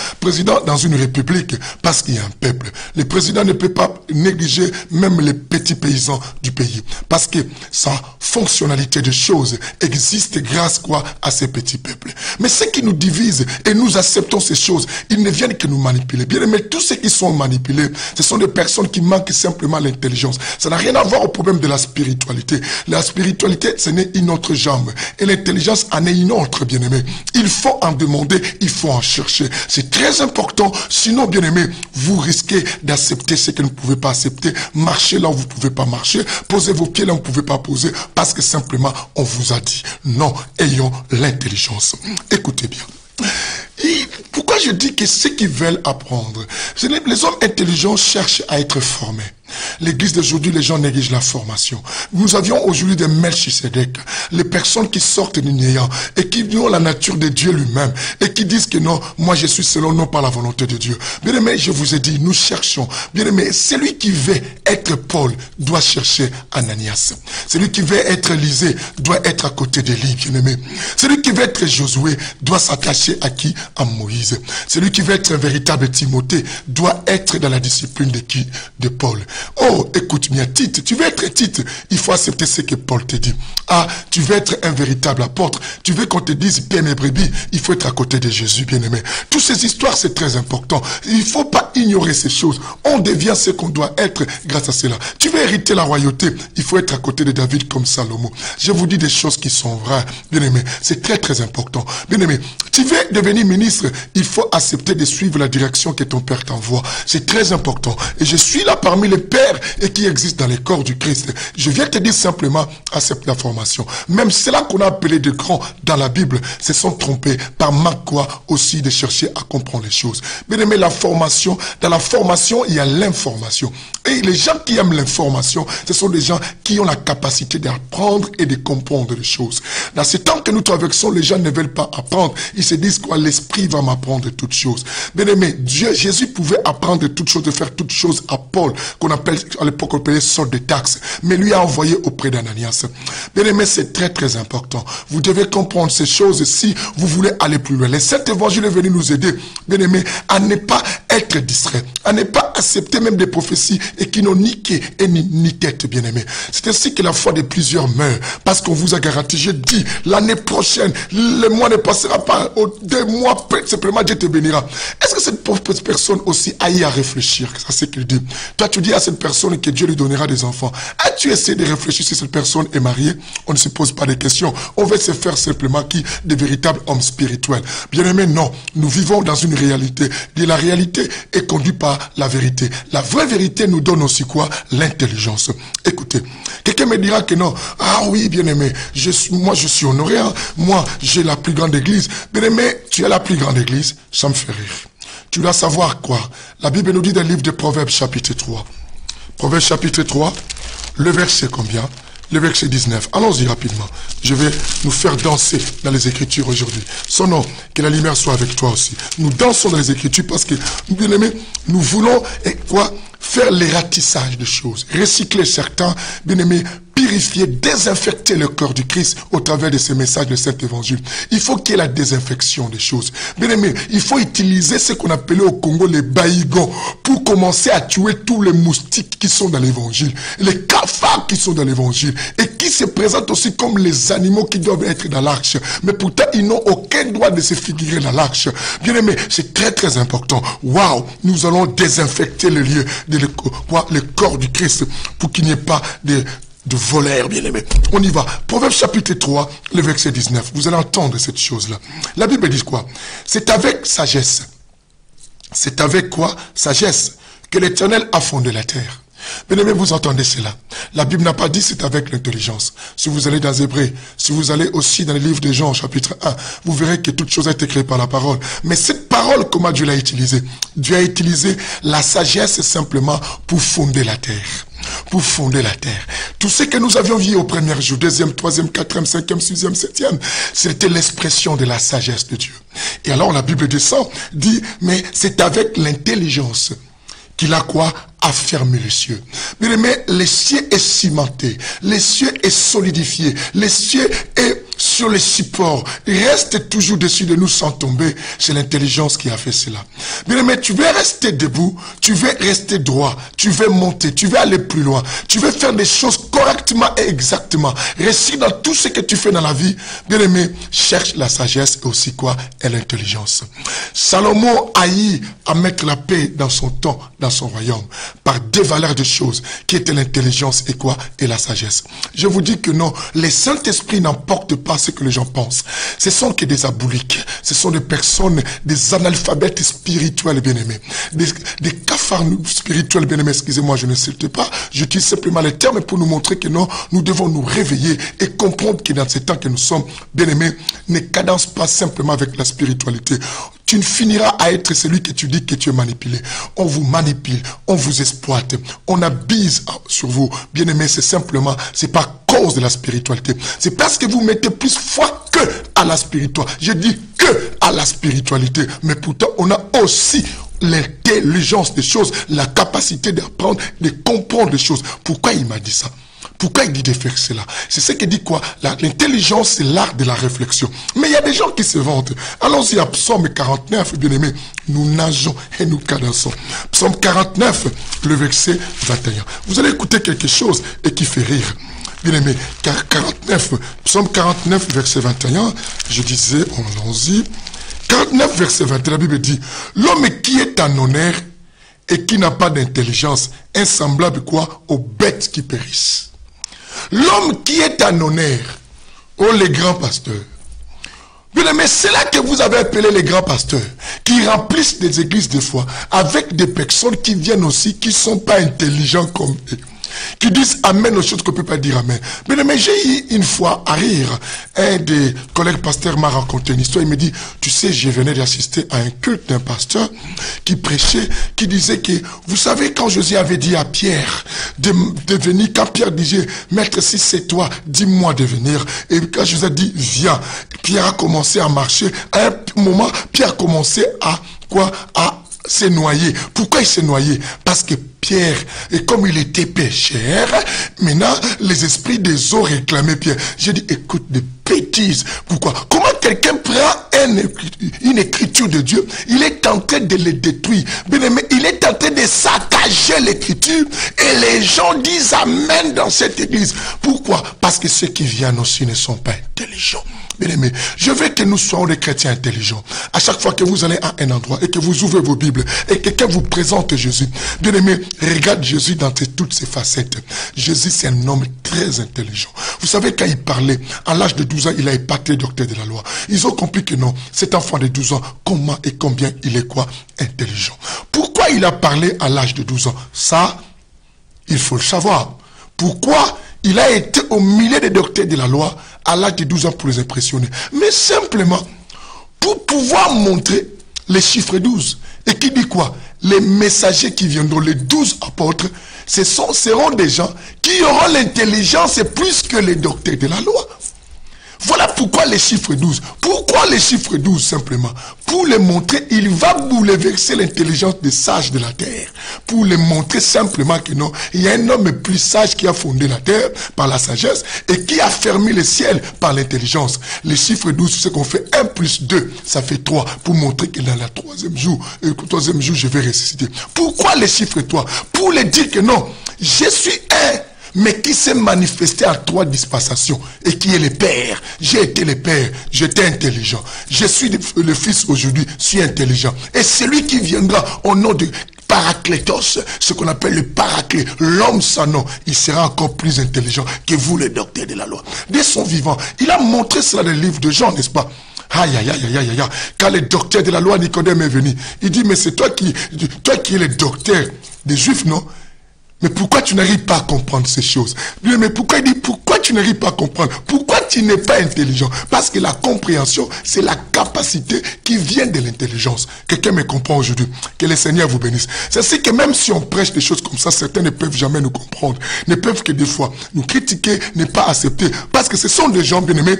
dans une république parce qu'il y a un peuple. Le président ne peut pas négliger même les petits paysans du pays. Parce que sa fonctionnalité de choses existe grâce à ces petits peuples. Mais ce qui nous divise et nous acceptons ces choses, ils ne viennent que nous manipuler. Bien aimé, tous ceux qui sont manipulés, ce sont des personnes qui manquent simplement l'intelligence. Ça n'a rien à voir au problème de la spiritualité. La spiritualité, ce n'est une autre jambe. Et l'intelligence en est une autre, bien aimé. Il faut en demander, il faut en chercher. C'est très important. Sinon, bien aimé, vous risquez d'accepter ce que vous ne pouvez pas accepter. Marchez là où vous ne pouvez pas marcher. Posez vos pieds là où vous ne pouvez pas poser. Parce que simplement, on vous a dit. Non, ayons l'intelligence. Écoutez bien. Et pourquoi je dis que ceux qui veulent apprendre, les hommes intelligents cherchent à être formés. L'église d'aujourd'hui, les gens négligent la formation. Nous avions aujourd'hui des Melchisedec, les personnes qui sortent du néant et qui ont la nature de Dieu lui-même et qui disent que non, moi je suis selon non par la volonté de Dieu. Bien aimé, je vous ai dit, nous cherchons. Bien aimé, celui qui veut être Paul doit chercher Ananias. Celui qui veut être Élisée doit être à côté d'Élie, bien aimé. Celui qui veut être Josué doit s'attacher à qui? À Moïse. Celui qui veut être un véritable Timothée doit être dans la discipline de qui? De Paul. Oh, écoute bien, Tite, tu veux être Tite, il faut accepter ce que Paul te dit. Ah, tu veux être un véritable apôtre, tu veux qu'on te dise bien mes brebis, il faut être à côté de Jésus, bien-aimé. Toutes ces histoires, c'est très important. Il ne faut pas ignorer ces choses. On devient ce qu'on doit être grâce à cela. Tu veux hériter la royauté, il faut être à côté de David comme Salomon. Je vous dis des choses qui sont vraies, bien-aimé. C'est très, très important. Bien-aimé, tu veux devenir ministre, il faut accepter de suivre la direction que ton père t'envoie. C'est très important. Et je suis là parmi les pères et qui existent dans les corps du Christ. Je viens te dire simplement, accepte la formation. Même ceux-là qu'on a appelés de grands dans la Bible se sont trompés par manque quoi aussi de chercher à comprendre les choses. Bien aimé, la formation, dans la formation, il y a l'information. Et les gens qui aiment l'information, ce sont des gens qui ont la capacité d'apprendre et de comprendre les choses. Dans ce temps que nous traversons, les gens ne veulent pas apprendre. Ils se disent quoi, l'esprit va m'apprendre toutes choses. Bien aimé, Jésus pouvait apprendre toutes choses, de faire toutes choses à Paul, qu'on appelle à l'époque, on appelait sorte de taxes, mais lui a envoyé auprès d'Ananias. Bien aimé, c'est très très important. Vous devez comprendre ces choses si vous voulez aller plus loin. Le Saint-Évangile est venu nous aider, bien aimé, à ne pas être distrait, à ne pas accepter même des prophéties et qui n'ont ni quai et ni tête, bien aimé. C'est ainsi que la foi de plusieurs meurt, parce qu'on vous a garanti, je dis, l'année prochaine, le mois ne passera pas, 2 mois, simplement Dieu te bénira. Est-ce que cette pauvre personne aussi a eu à réfléchir à ce qu'il dit? Toi, tu dis à cette personne que Dieu lui donnera des enfants. As-tu essayé de réfléchir si cette personne est mariée? On ne se pose pas de questions. On veut se faire simplement qui? Des véritables hommes spirituels. Bien aimé, non. Nous vivons dans une réalité. Et la réalité est conduite par la vérité. La vraie vérité nous donne aussi quoi? L'intelligence. Écoutez, quelqu'un me dira que non. Ah oui, bien aimé, moi je suis honoré. Hein. Moi, j'ai la plus grande église. Bien aimé, tu as la plus grande église. Ça me fait rire. Tu dois savoir quoi? La Bible nous dit dans le livre de Proverbes chapitre 3. Proverbes chapitre 3, le verset combien? Le verset 19. Allons-y rapidement. Je vais nous faire danser dans les Écritures aujourd'hui. Son nom, que la lumière soit avec toi aussi. Nous dansons dans les Écritures parce que, bien aimés, nous voulons quoi? Faire les ratissages de choses. Recycler certains, bien aimés, purifier, désinfecter le cœur du Christ au travers de ces messages de cet évangile. Il faut qu'il y ait la désinfection des choses. Bien aimé, il faut utiliser ce qu'on appelait au Congo les baïgons pour commencer à tuer tous les moustiques qui sont dans l'évangile, les cafards qui sont dans l'évangile et qui se présentent aussi comme les animaux qui doivent être dans l'arche. Mais pourtant, ils n'ont aucun droit de se figurer dans l'arche. Bien aimé, c'est très très important. Waouh, nous allons désinfecter le lieu, le corps du Christ pour qu'il n'y ait pas de voleurs, bien aimés. On y va. Proverbe chapitre 3, le verset 19. Vous allez entendre cette chose-là. La Bible dit quoi? C'est avec sagesse. C'est avec quoi? Sagesse que l'Éternel a fondé la terre. Bien aimé, vous entendez cela. La Bible n'a pas dit c'est avec l'intelligence. Si vous allez dans Hébreux, si vous allez aussi dans le livre de Jean, chapitre 1, vous verrez que toute chose a été créée par la parole. Mais cette parole, comment Dieu l'a utilisée? Dieu a utilisé la sagesse simplement pour fonder la terre. Pour fonder la terre. Tout ce que nous avions vu au premier jour, 2e, 3e, 4e, 5e, 6e, 7e, c'était l'expression de la sagesse de Dieu. Et alors la Bible descend, dit, mais c'est avec l'intelligence qu'il a quoi? A fermé les cieux. Bien aimé, les cieux est cimenté, les cieux est solidifié, les cieux est sur les supports. Il reste toujours dessus de nous sans tomber. C'est l'intelligence qui a fait cela. Bien aimé, tu veux rester debout, tu veux rester droit, tu veux monter, tu veux aller plus loin, tu veux faire des choses correctement et exactement. Réussir dans tout ce que tu fais dans la vie. Bien aimé, cherche la sagesse et aussi quoi? Et l'intelligence. Salomon a eu à mettre la paix dans son temps, dans son royaume, par 2 valeurs de choses, qui étaient l'intelligence et quoi? Et la sagesse. Je vous dis que non, les Saint-Esprit n'emportent pas ce que les gens pensent. Ce sont que des abouliques, ce sont des personnes, des analphabètes spirituels bien-aimés, des cafards spirituels bien-aimés, excusez-moi, je ne cite pas, j'utilise simplement les termes pour nous montrer que non, nous devons nous réveiller et comprendre que dans ces temps que nous sommes bien-aimés, ne cadence pas simplement avec la spiritualité. Tu ne finiras à être celui que tu dis que tu es manipulé. On vous manipule, on vous exploite, on abuse sur vous. Bien aimé, c'est simplement, c'est pas cause de la spiritualité. C'est parce que vous mettez plus foi que à la spiritualité. Je dis que à la spiritualité. Mais pourtant, on a aussi l'intelligence des choses, la capacité d'apprendre, de comprendre les choses. Pourquoi il m'a dit ça? Pourquoi il dit de faire cela? C'est ce qui dit quoi? L'intelligence, c'est l'art de la réflexion. Mais il y a des gens qui se vantent. Allons-y à Psaume 49, bien aimé. Nous nageons et nous cadençons. Psaume 49, le verset 21. Vous allez écouter quelque chose et qui fait rire. Bien aimé, 49, Psaume 49, verset 21, je disais, allons-y. 49, verset 21, la Bible dit, l'homme qui est en honneur et qui n'a pas d'intelligence, est semblable quoi? Aux bêtes qui périssent. L'homme qui est en honneur, oh les grands pasteurs. Bien aimé, c'est là que vous avez appelé les grands pasteurs, qui remplissent des églises de foi, avec des personnes qui viennent aussi, qui ne sont pas intelligents comme eux. Qui disent amen aux choses qu'on ne peut pas dire amen. Mais j'ai eu une fois à rire, un des collègues pasteurs m'a raconté une histoire. Il me dit, tu sais, je venais d'assister à un culte d'un pasteur qui prêchait, qui disait que, vous savez, quand Jésus avait dit à Pierre de venir, quand Pierre disait, maître, si c'est toi, dis-moi de venir. Et quand Jésus a dit, viens, Pierre a commencé à marcher. À un moment, Pierre a commencé à quoi? À se noyer. Pourquoi il s'est noyé? Parce que Pierre, et comme il était pécheur, maintenant les esprits des eaux réclamaient Pierre. J'ai dit, écoute, des bêtises. Pourquoi? Comment quelqu'un prend une écriture de Dieu, il est en train de les détruire. Bien aimé, il est en train de saccager l'écriture et les gens disent amen dans cette église. Pourquoi? Parce que ceux qui viennent aussi ne sont pas intelligents. Bien aimé, je veux que nous soyons des chrétiens intelligents. À chaque fois que vous allez à un endroit et que vous ouvrez vos Bibles et que quelqu'un vous présente Jésus, bien aimé, regarde Jésus dans toutes ses facettes. Jésus, c'est un homme très intelligent. Vous savez, quand il parlait, à l'âge de 12 ans, il a épaté le docteur de la loi. Ils ont compris que non, cet enfant de 12 ans, comment et combien il est quoi? Intelligent. Pourquoi il a parlé à l'âge de 12 ans? Ça, il faut le savoir. Pourquoi il a été au milieu des docteurs de la loi à l'âge de 12 ans pour les impressionner? Mais simplement, pour pouvoir montrer les chiffres 12. Et qui dit quoi? Les messagers qui viendront, les 12 apôtres, seront des gens qui auront l'intelligence plus que les docteurs de la loi. Voilà pourquoi les chiffres 12. Pourquoi les chiffres 12 simplement? Pour les montrer, il va bouleverser l'intelligence des sages de la terre. Pour les montrer simplement que non, il y a un homme plus sage qui a fondé la terre par la sagesse et qui a fermé le ciel par l'intelligence. Les chiffres 12, c'est qu'on fait 1 plus 2, ça fait 3. Pour montrer que dans le troisième jour, je vais ressusciter. Pourquoi les chiffres 3? Pour les dire que non, je suis un, mais qui s'est manifesté à 3 dispensations et qui est le Père. J'ai été le Père, j'étais intelligent. Je suis le Fils aujourd'hui, je suis intelligent. Et celui qui viendra au nom de Paraclétos, ce qu'on appelle le Paraclet, l'homme sans nom, il sera encore plus intelligent que vous, les docteurs de la loi. Dès son vivant, il a montré cela dans le livre de Jean, n'est-ce pas? Aïe, aïe, aïe, aïe, aïe, aïe. Quand le docteur de la loi, Nicodème, est venu, il dit, mais c'est toi qui es le docteur des Juifs, non? Mais pourquoi tu n'arrives pas à comprendre ces choses? Mais pourquoi il dit, pourquoi tu n'arrives pas à comprendre? Pourquoi tu n'es pas intelligent? Parce que la compréhension, c'est la capacité qui vient de l'intelligence. Quelqu'un me comprend aujourd'hui. Que le Seigneur vous bénisse. C'est que même si on prêche des choses comme ça, certains ne peuvent jamais nous comprendre. Ne peuvent que des fois nous critiquer, ne pas accepter. Parce que ce sont des gens, bien aimés,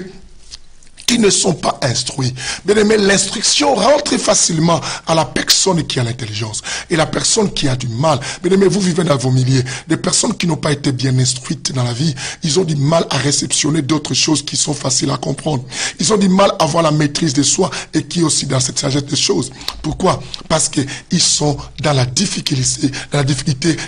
qui ne sont pas instruits. Bien aimé, l'instruction rentre facilement à la personne qui a l'intelligence. Et la personne qui a du mal. Bien aimé, vous vivez dans vos milliers. Des personnes qui n'ont pas été bien instruites dans la vie, ils ont du mal à réceptionner d'autres choses qui sont faciles à comprendre. Ils ont du mal à avoir la maîtrise de soi et qui est aussi dans cette sagesse des choses. Pourquoi? Parce qu'ils sont dans la difficulté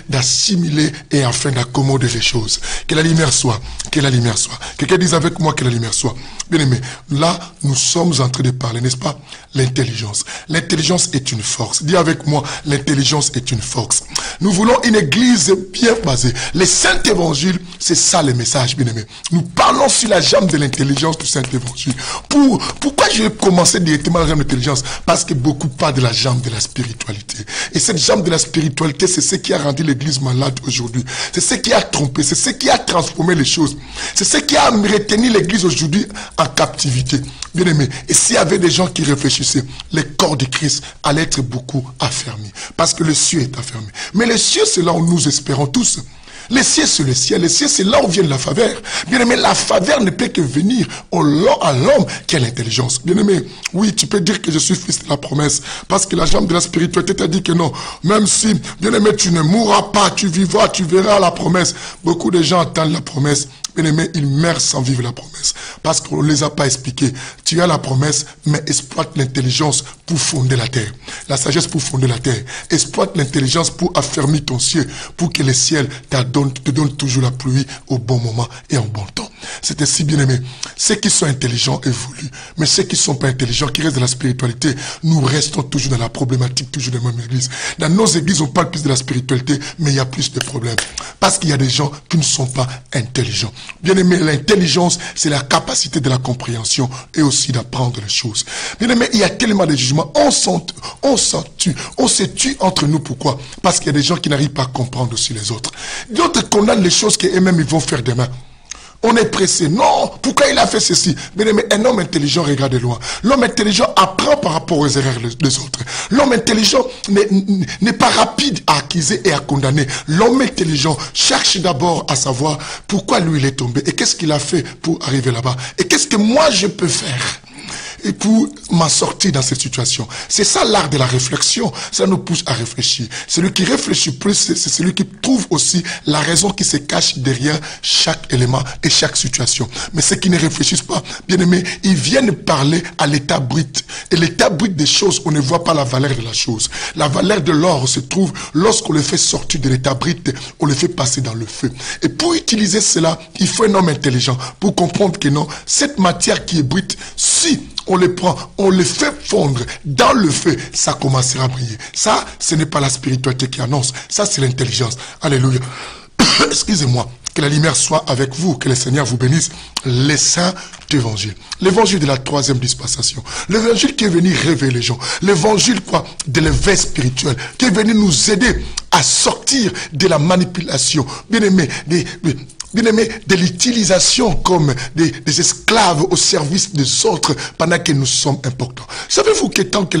d'assimiler et afin d'accommoder les choses. Que la lumière soit. Que la lumière soit. Quelqu'un dise avec moi que la lumière soit. Bien aimé, là, nous sommes en train de parler, n'est-ce pas? L'intelligence. L'intelligence est une force. Dis avec moi, l'intelligence est une force. Nous voulons une église bien basée. Le Saint-Évangile, c'est ça le message, bien aimé. Nous parlons sur la jambe de l'intelligence du Saint-Évangile. Pourquoi je vais commencer directement la jambe de l'intelligence? Parce que beaucoup parlent de la jambe de la spiritualité. Et cette jambe de la spiritualité, c'est ce qui a rendu l'église malade aujourd'hui. C'est ce qui a trompé, c'est ce qui a transformé les choses. C'est ce qui a retenu l'église aujourd'hui en captivité. Bien aimé, et s'il y avait des gens qui réfléchissaient, le corps de Christ allait être beaucoup affermi. Parce que le ciel est affermi. Mais le ciel, c'est là où nous espérons tous. Les cieux, c'est le ciel. Les cieux, c'est là où vient la faveur. Bien-aimé, la faveur ne peut que venir à l'homme qui a l'intelligence. Bien-aimé, oui, tu peux dire que je suis fils de la promesse. Parce que la jambe de la spiritualité t'a dit que non. Même si, bien-aimé, tu ne mourras pas, tu vivras, tu verras la promesse. Beaucoup de gens attendent la promesse. Bien-aimé, ils meurent sans vivre la promesse. Parce qu'on ne les a pas expliqués. Tu as la promesse, mais exploite l'intelligence pour fonder la terre. La sagesse pour fonder la terre. Exploite l'intelligence pour affermir ton ciel. Pour que le ciel te donne toujours la pluie au bon moment et en bon temps. C'est ainsi, bien-aimé. Ceux qui sont intelligents évoluent. Mais ceux qui ne sont pas intelligents, qui restent dans la spiritualité, nous restons toujours dans la problématique, toujours dans la même église. Dans nos églises, on parle plus de la spiritualité, mais il y a plus de problèmes. Parce qu'il y a des gens qui ne sont pas intelligents. Bien-aimé, l'intelligence, c'est la capacité de la compréhension et aussi d'apprendre les choses. Bien-aimé, il y a tellement de jugements. On se tue entre nous. Pourquoi? Parce qu'il y a des gens qui n'arrivent pas à comprendre aussi les autres. D'autres condamnent les choses qu'eux-mêmes ils vont faire demain. On est pressé. Non, pourquoi il a fait ceci? Bien aimé, un homme intelligent regarde de loin. L'homme intelligent apprend par rapport aux erreurs des autres. L'homme intelligent n'est pas rapide à accuser et à condamner. L'homme intelligent cherche d'abord à savoir pourquoi lui il est tombé et qu'est-ce qu'il a fait pour arriver là-bas. Et qu'est-ce que moi je peux faire et pour m'en sortir dans cette situation. C'est ça l'art de la réflexion. Ça nous pousse à réfléchir. Celui qui réfléchit plus, c'est celui qui trouve aussi la raison qui se cache derrière chaque élément et chaque situation. Mais ceux qui ne réfléchissent pas, bien aimé, ils viennent parler à l'état brut. Et l'état brut des choses, on ne voit pas la valeur de la chose. La valeur de l'or se trouve lorsqu'on le fait sortir de l'état brut, on le fait passer dans le feu. Et pour utiliser cela, il faut un homme intelligent pour comprendre que non, cette matière qui est brute, si on les prend, on les fait fondre dans le feu, ça commencera à briller. Ça, ce n'est pas la spiritualité qui annonce, ça c'est l'intelligence. Alléluia. Excusez-moi, que la lumière soit avec vous, que le Seigneur vous bénisse. Les saints d'évangile. L'évangile de la troisième dispensation. L'évangile qui est venu révéler les gens. L'évangile quoi? De l'éveil spirituel. Qui est venu nous aider à sortir de la manipulation. Bien-aimé, bien-aimés, de l'utilisation comme des esclaves au service des autres pendant que nous sommes importants. Savez-vous que tant que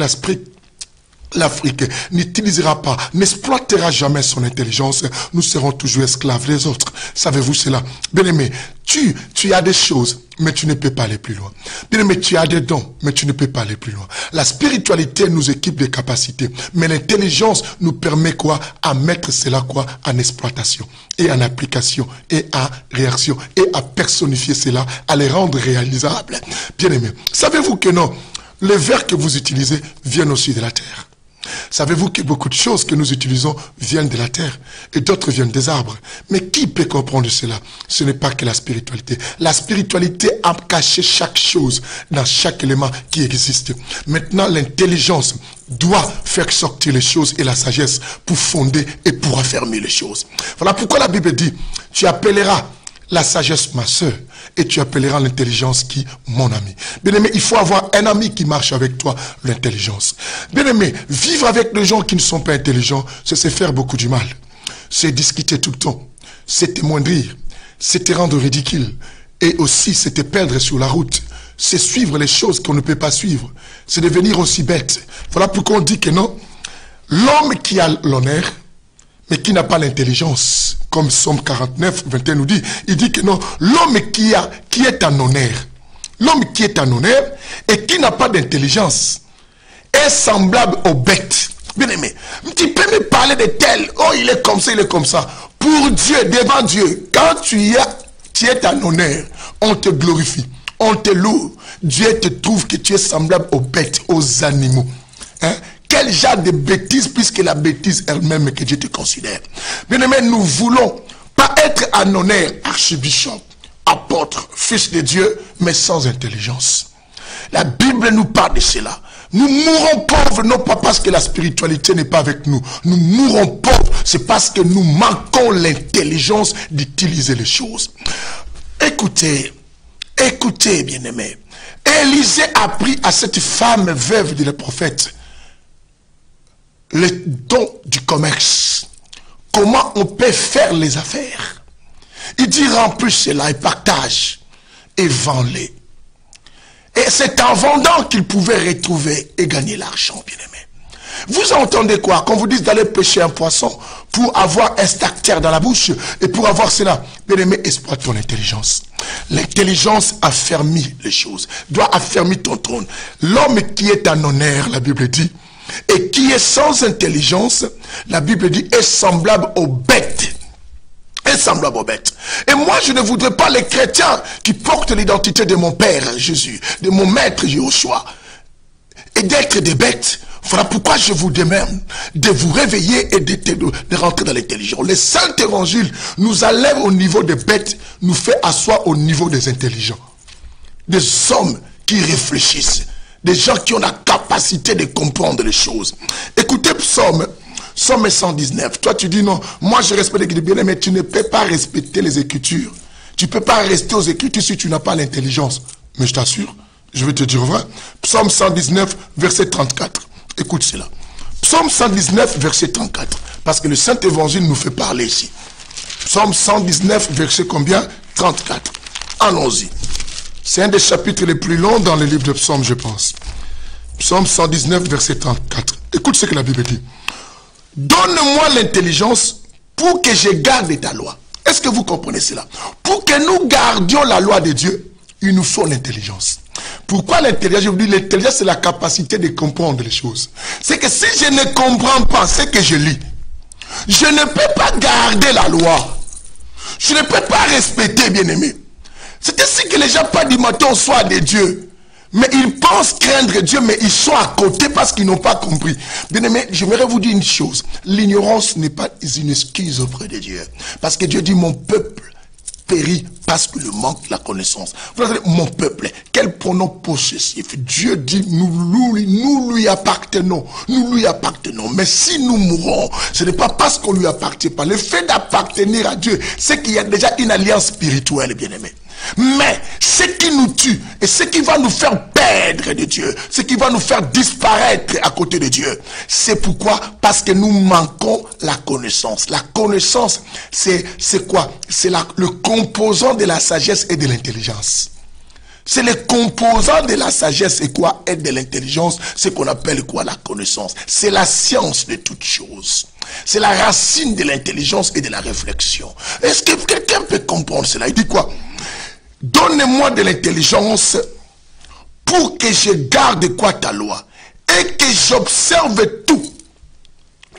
l'Afrique n'utilisera pas, n'exploitera jamais son intelligence, nous serons toujours esclaves des autres. Savez-vous cela? Bien-aimé, tu as des choses, mais tu ne peux pas aller plus loin. Bien-aimé, tu as des dons, mais tu ne peux pas aller plus loin. La spiritualité nous équipe de capacités, mais l'intelligence nous permet quoi? À mettre cela quoi? En exploitation, et en application, et en réaction, et à personnifier cela, à les rendre réalisables. Bien-aimé, savez-vous que non? Les vers que vous utilisez viennent aussi de la terre. Savez-vous que beaucoup de choses que nous utilisons viennent de la terre et d'autres viennent des arbres? Mais qui peut comprendre cela? Ce n'est pas que la spiritualité. La spiritualité a caché chaque chose dans chaque élément qui existe. Maintenant, l'intelligence doit faire sortir les choses et la sagesse pour fonder et pour affermir les choses. Voilà pourquoi la Bible dit, tu appelleras la sagesse ma soeur et tu appelleras l'intelligence qui mon ami. Bien-aimé, il faut avoir un ami qui marche avec toi, l'intelligence. Bien-aimé, vivre avec des gens qui ne sont pas intelligents, c'est se faire beaucoup du mal. C'est discuter tout le temps, c'est témoigner, c'est te rendre ridicule et aussi c'est te perdre sur la route. C'est suivre les choses qu'on ne peut pas suivre. C'est devenir aussi bête. Voilà pourquoi on dit que non, l'homme qui a l'honneur, mais qui n'a pas l'intelligence, comme Somme 49, 21 nous dit, il dit que non, l'homme qui est en honneur, l'homme qui est en honneur et qui n'a pas d'intelligence est semblable aux bêtes. Bien aimé, tu peux me parler de tel, oh il est comme ça, il est comme ça. Pour Dieu, devant Dieu, quand tu es en honneur, on te glorifie, on te loue. Dieu te trouve que tu es semblable aux bêtes, aux animaux. Hein? Quel genre de bêtise, puisque la bêtise elle-même que Dieu te considère. Bien aimé, nous voulons pas être en honneur, archibishop, apôtre, fils de Dieu, mais sans intelligence. La Bible nous parle de cela. Nous mourrons pauvres, non pas parce que la spiritualité n'est pas avec nous. Nous mourrons pauvres, c'est parce que nous manquons l'intelligence d'utiliser les choses. Écoutez, écoutez, bien-aimés. Élisée a pris à cette femme veuve de le prophète le don du commerce. Comment on peut faire les affaires? Il dit remplis cela et partage et vends-les. Et c'est en vendant qu'il pouvait retrouver et gagner l'argent, bien-aimé. Vous entendez quoi? Quand vous dites d'aller pêcher un poisson pour avoir un stactère dans la bouche et pour avoir cela, bien aimé, exploite ton intelligence. L'intelligence affermit les choses, doit affermir ton trône. L'homme qui est en honneur, la Bible dit, et qui est sans intelligence, la Bible dit, est semblable aux bêtes. Est semblable aux bêtes. Et moi, je ne voudrais pas les chrétiens qui portent l'identité de mon Père Jésus, de mon Maître Jéhoshua, et d'être des bêtes. Voilà pourquoi je vous demande de vous réveiller et de rentrer dans l'intelligence. Le Saint-Évangile nous enlève au niveau des bêtes, nous fait asseoir au niveau des intelligents. Des hommes qui réfléchissent, des gens qui ont la capacité de comprendre les choses. Écoutez Psaume 119. Toi tu dis non, moi je respecte les Écritures, bien mais tu ne peux pas respecter les Écritures. Tu ne peux pas rester aux Écritures si tu n'as pas l'intelligence. Mais je t'assure, je vais te dire vrai. Psaume 119, verset 34. Écoute cela. Psaume 119, verset 34. Parce que le Saint-Évangile nous fait parler ici. Psaume 119, verset combien? 34. Allons-y. C'est un des chapitres les plus longs dans le livre de Psaume, je pense. Psaume 119, verset 34. Écoute ce que la Bible dit. Donne-moi l'intelligence pour que je garde ta loi. Est-ce que vous comprenez cela? Pour que nous gardions la loi de Dieu, il nous faut l'intelligence. Pourquoi l'intelligence? Je vous dis, l'intelligence, c'est la capacité de comprendre les choses. C'est que si je ne comprends pas ce que je lis, je ne peux pas garder la loi. Je ne peux pas respecter, bien-aimé. C'est ainsi que les gens pas du matin au soir de Dieu. Mais ils pensent craindre Dieu, mais ils sont à côté parce qu'ils n'ont pas compris. Bien-aimé, j'aimerais vous dire une chose. L'ignorance n'est pas une excuse auprès de Dieu. Parce que Dieu dit, mon peuple périt parce que le manque de la connaissance. Vous savez, mon peuple, quel pronom possessif. Dieu dit, nous lui appartenons. Nous lui appartenons. Mais si nous mourons, ce n'est pas parce qu'on lui appartient pas. Le fait d'appartenir à Dieu, c'est qu'il y a déjà une alliance spirituelle, bien-aimé. Mais ce qui nous tue et ce qui va nous faire perdre de Dieu, ce qui va nous faire disparaître à côté de Dieu, c'est pourquoi? Parce que nous manquons la connaissance. La connaissance, c'est quoi? C'est le composant de la sagesse et de l'intelligence. C'est le composant de la sagesse et quoi? Et de l'intelligence, ce qu'on appelle quoi? La connaissance. C'est la science de toutes choses. C'est la racine de l'intelligence et de la réflexion. Est-ce que quelqu'un peut comprendre cela? Il dit quoi? Donne-moi de l'intelligence pour que je garde quoi ta loi et que j'observe tout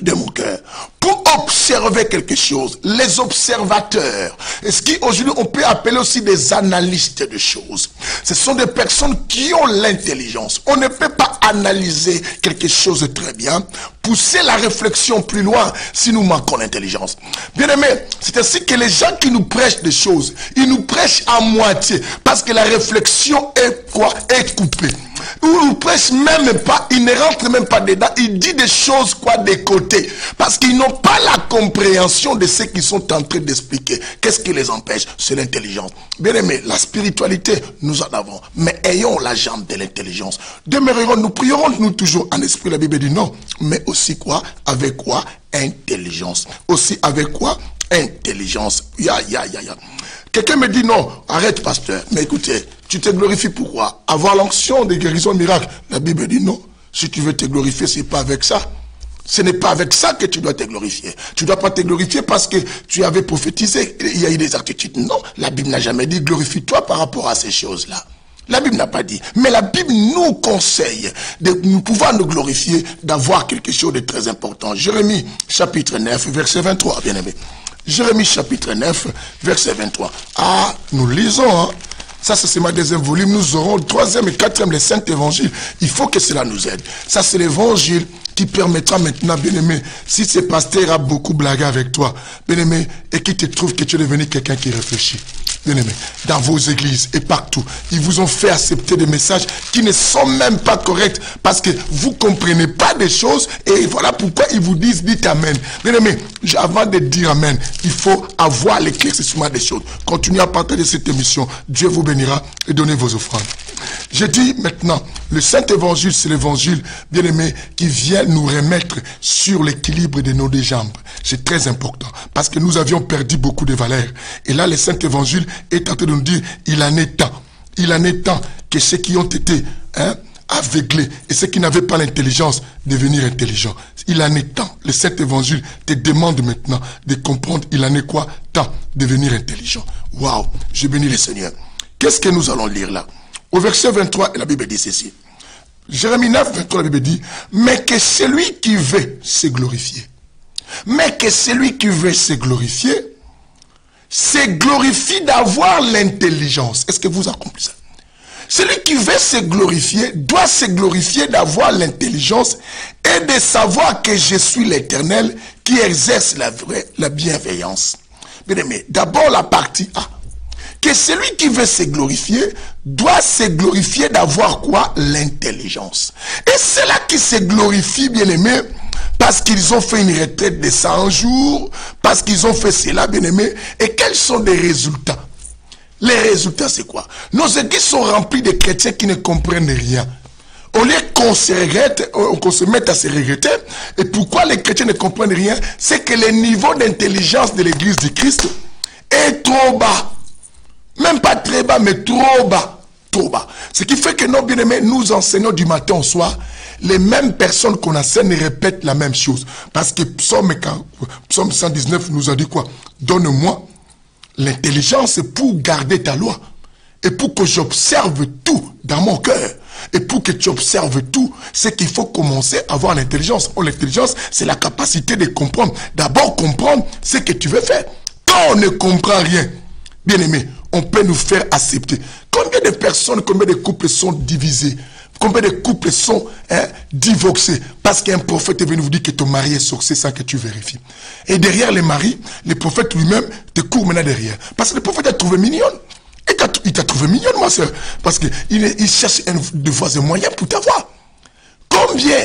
de mon cœur. Pour observer quelque chose, les observateurs, ce qui aujourd'hui on peut appeler aussi des analystes de choses, ce sont des personnes qui ont l'intelligence. On ne peut pas analyser quelque chose très bien, pousser la réflexion plus loin si nous manquons l'intelligence. Bien aimé, c'est ainsi que les gens qui nous prêchent des choses, ils nous prêchent à moitié parce que la réflexion est quoi? Est coupée. Ils ne prêchent même pas, ils ne rentrent même pas dedans, ils disent des choses quoi des côtés parce qu'ils n'ont pas la compréhension de ce qu'ils sont en train d'expliquer. Qu'est-ce qui les empêche? C'est l'intelligence. Bien aimé, la spiritualité, nous en avons, mais ayons la jambe de l'intelligence. Demeurerons, nous prierons nous toujours en esprit, la Bible dit non, mais aussi quoi? Avec quoi? Intelligence. Aussi avec quoi? Intelligence. Quelqu'un me dit non, arrête pasteur, mais écoutez, tu te glorifies pourquoi? Avoir l'onction de guérison miracle. La Bible dit non, si tu veux te glorifier, c'est pas avec ça. Ce n'est pas avec ça que tu dois te glorifier. Tu ne dois pas te glorifier parce que tu avais prophétisé, il y a eu des attitudes. Non, la Bible n'a jamais dit glorifie-toi par rapport à ces choses-là. La Bible n'a pas dit. Mais la Bible nous conseille de nous pouvoir nous glorifier, d'avoir quelque chose de très important. Jérémie chapitre 9, verset 23, bien aimé. Jérémie chapitre 9, verset 23. Ah, nous lisons, hein. Ça, c'est ma deuxième volume. Nous aurons le troisième et quatrième, les saints évangiles. Il faut que cela nous aide. Ça, c'est l'évangile qui permettra maintenant, bien-aimé, si ce pasteur a beaucoup blagué avec toi, bien-aimé, et qui te trouve que tu es devenu quelqu'un qui réfléchit. Bien-aimé, dans vos églises et partout, ils vous ont fait accepter des messages qui ne sont même pas corrects parce que vous ne comprenez pas des choses et voilà pourquoi ils vous disent, dites Amen. Bien-aimé, avant de dire Amen, il faut avoir l'éclaircissement des choses. Continuez à partager cette émission. Dieu vous bénira et donnez vos offrandes. Je dis maintenant, le Saint-Évangile, c'est l'évangile, bien-aimé, qui vient nous remettre sur l'équilibre de nos deux jambes. C'est très important parce que nous avions perdu beaucoup de valeurs. Et là, le Saint-Évangile est en train de nous dire, il en est temps que ceux qui ont été aveuglés et ceux qui n'avaient pas l'intelligence devenir intelligents. Il en est temps. Le Saint-Évangile te demande maintenant de comprendre, il en est quoi? Temps de devenir intelligent. Waouh, je bénis le Seigneur. Qu'est-ce que nous allons lire là? Au verset 23, la Bible dit ceci. Jérémie 9, 23, la Bible dit, mais que celui qui veut se glorifier, mais que celui qui veut se glorifier, se glorifie d'avoir l'intelligence. Est-ce que vous avez compris ça? Celui qui veut se glorifier doit se glorifier d'avoir l'intelligence et de savoir que je suis l'Éternel qui exerce la bienveillance. Bien aimé, d'abord la partie A. Que celui qui veut se glorifier doit se glorifier d'avoir quoi? L'intelligence. Et c'est là qui se glorifie, bien aimé, parce qu'ils ont fait une retraite de 100 jours, parce qu'ils ont fait cela, bien aimé. Et quels sont les résultats? Les résultats, c'est quoi? Nos églises sont remplies de chrétiens qui ne comprennent rien. Au lieu qu'on se mette à se regretter, et pourquoi les chrétiens ne comprennent rien? C'est que le niveau d'intelligence de l'église du Christ est trop bas. Même pas très bas, mais trop bas. Trop bas. Ce qui fait que nos bien-aimés, nous enseignons du matin au soir, les mêmes personnes qu'on enseigne répètent la même chose. Parce que Psaume 119 nous a dit quoi? Donne-moi l'intelligence pour garder ta loi. Et pour que j'observe tout dans mon cœur. Et pour que tu observes tout, c'est qu'il faut commencer à avoir l'intelligence. Oh, l'intelligence, c'est la capacité de comprendre. D'abord, comprendre ce que tu veux faire. Quand on ne comprend rien, bien aimé, on peut nous faire accepter. Combien de personnes, combien de couples sont divisés? Combien de couples sont divorcés? Parce qu'un prophète est venu vous dire que ton mari est sorcier sans que tu vérifies. Et derrière les maris, le prophète lui-même te court maintenant derrière. Parce que le prophète a trouvé mignonne. Et il t'a trouvé mignonne, ma soeur. Parce qu'il cherche de voies et moyens pour t'avoir. Combien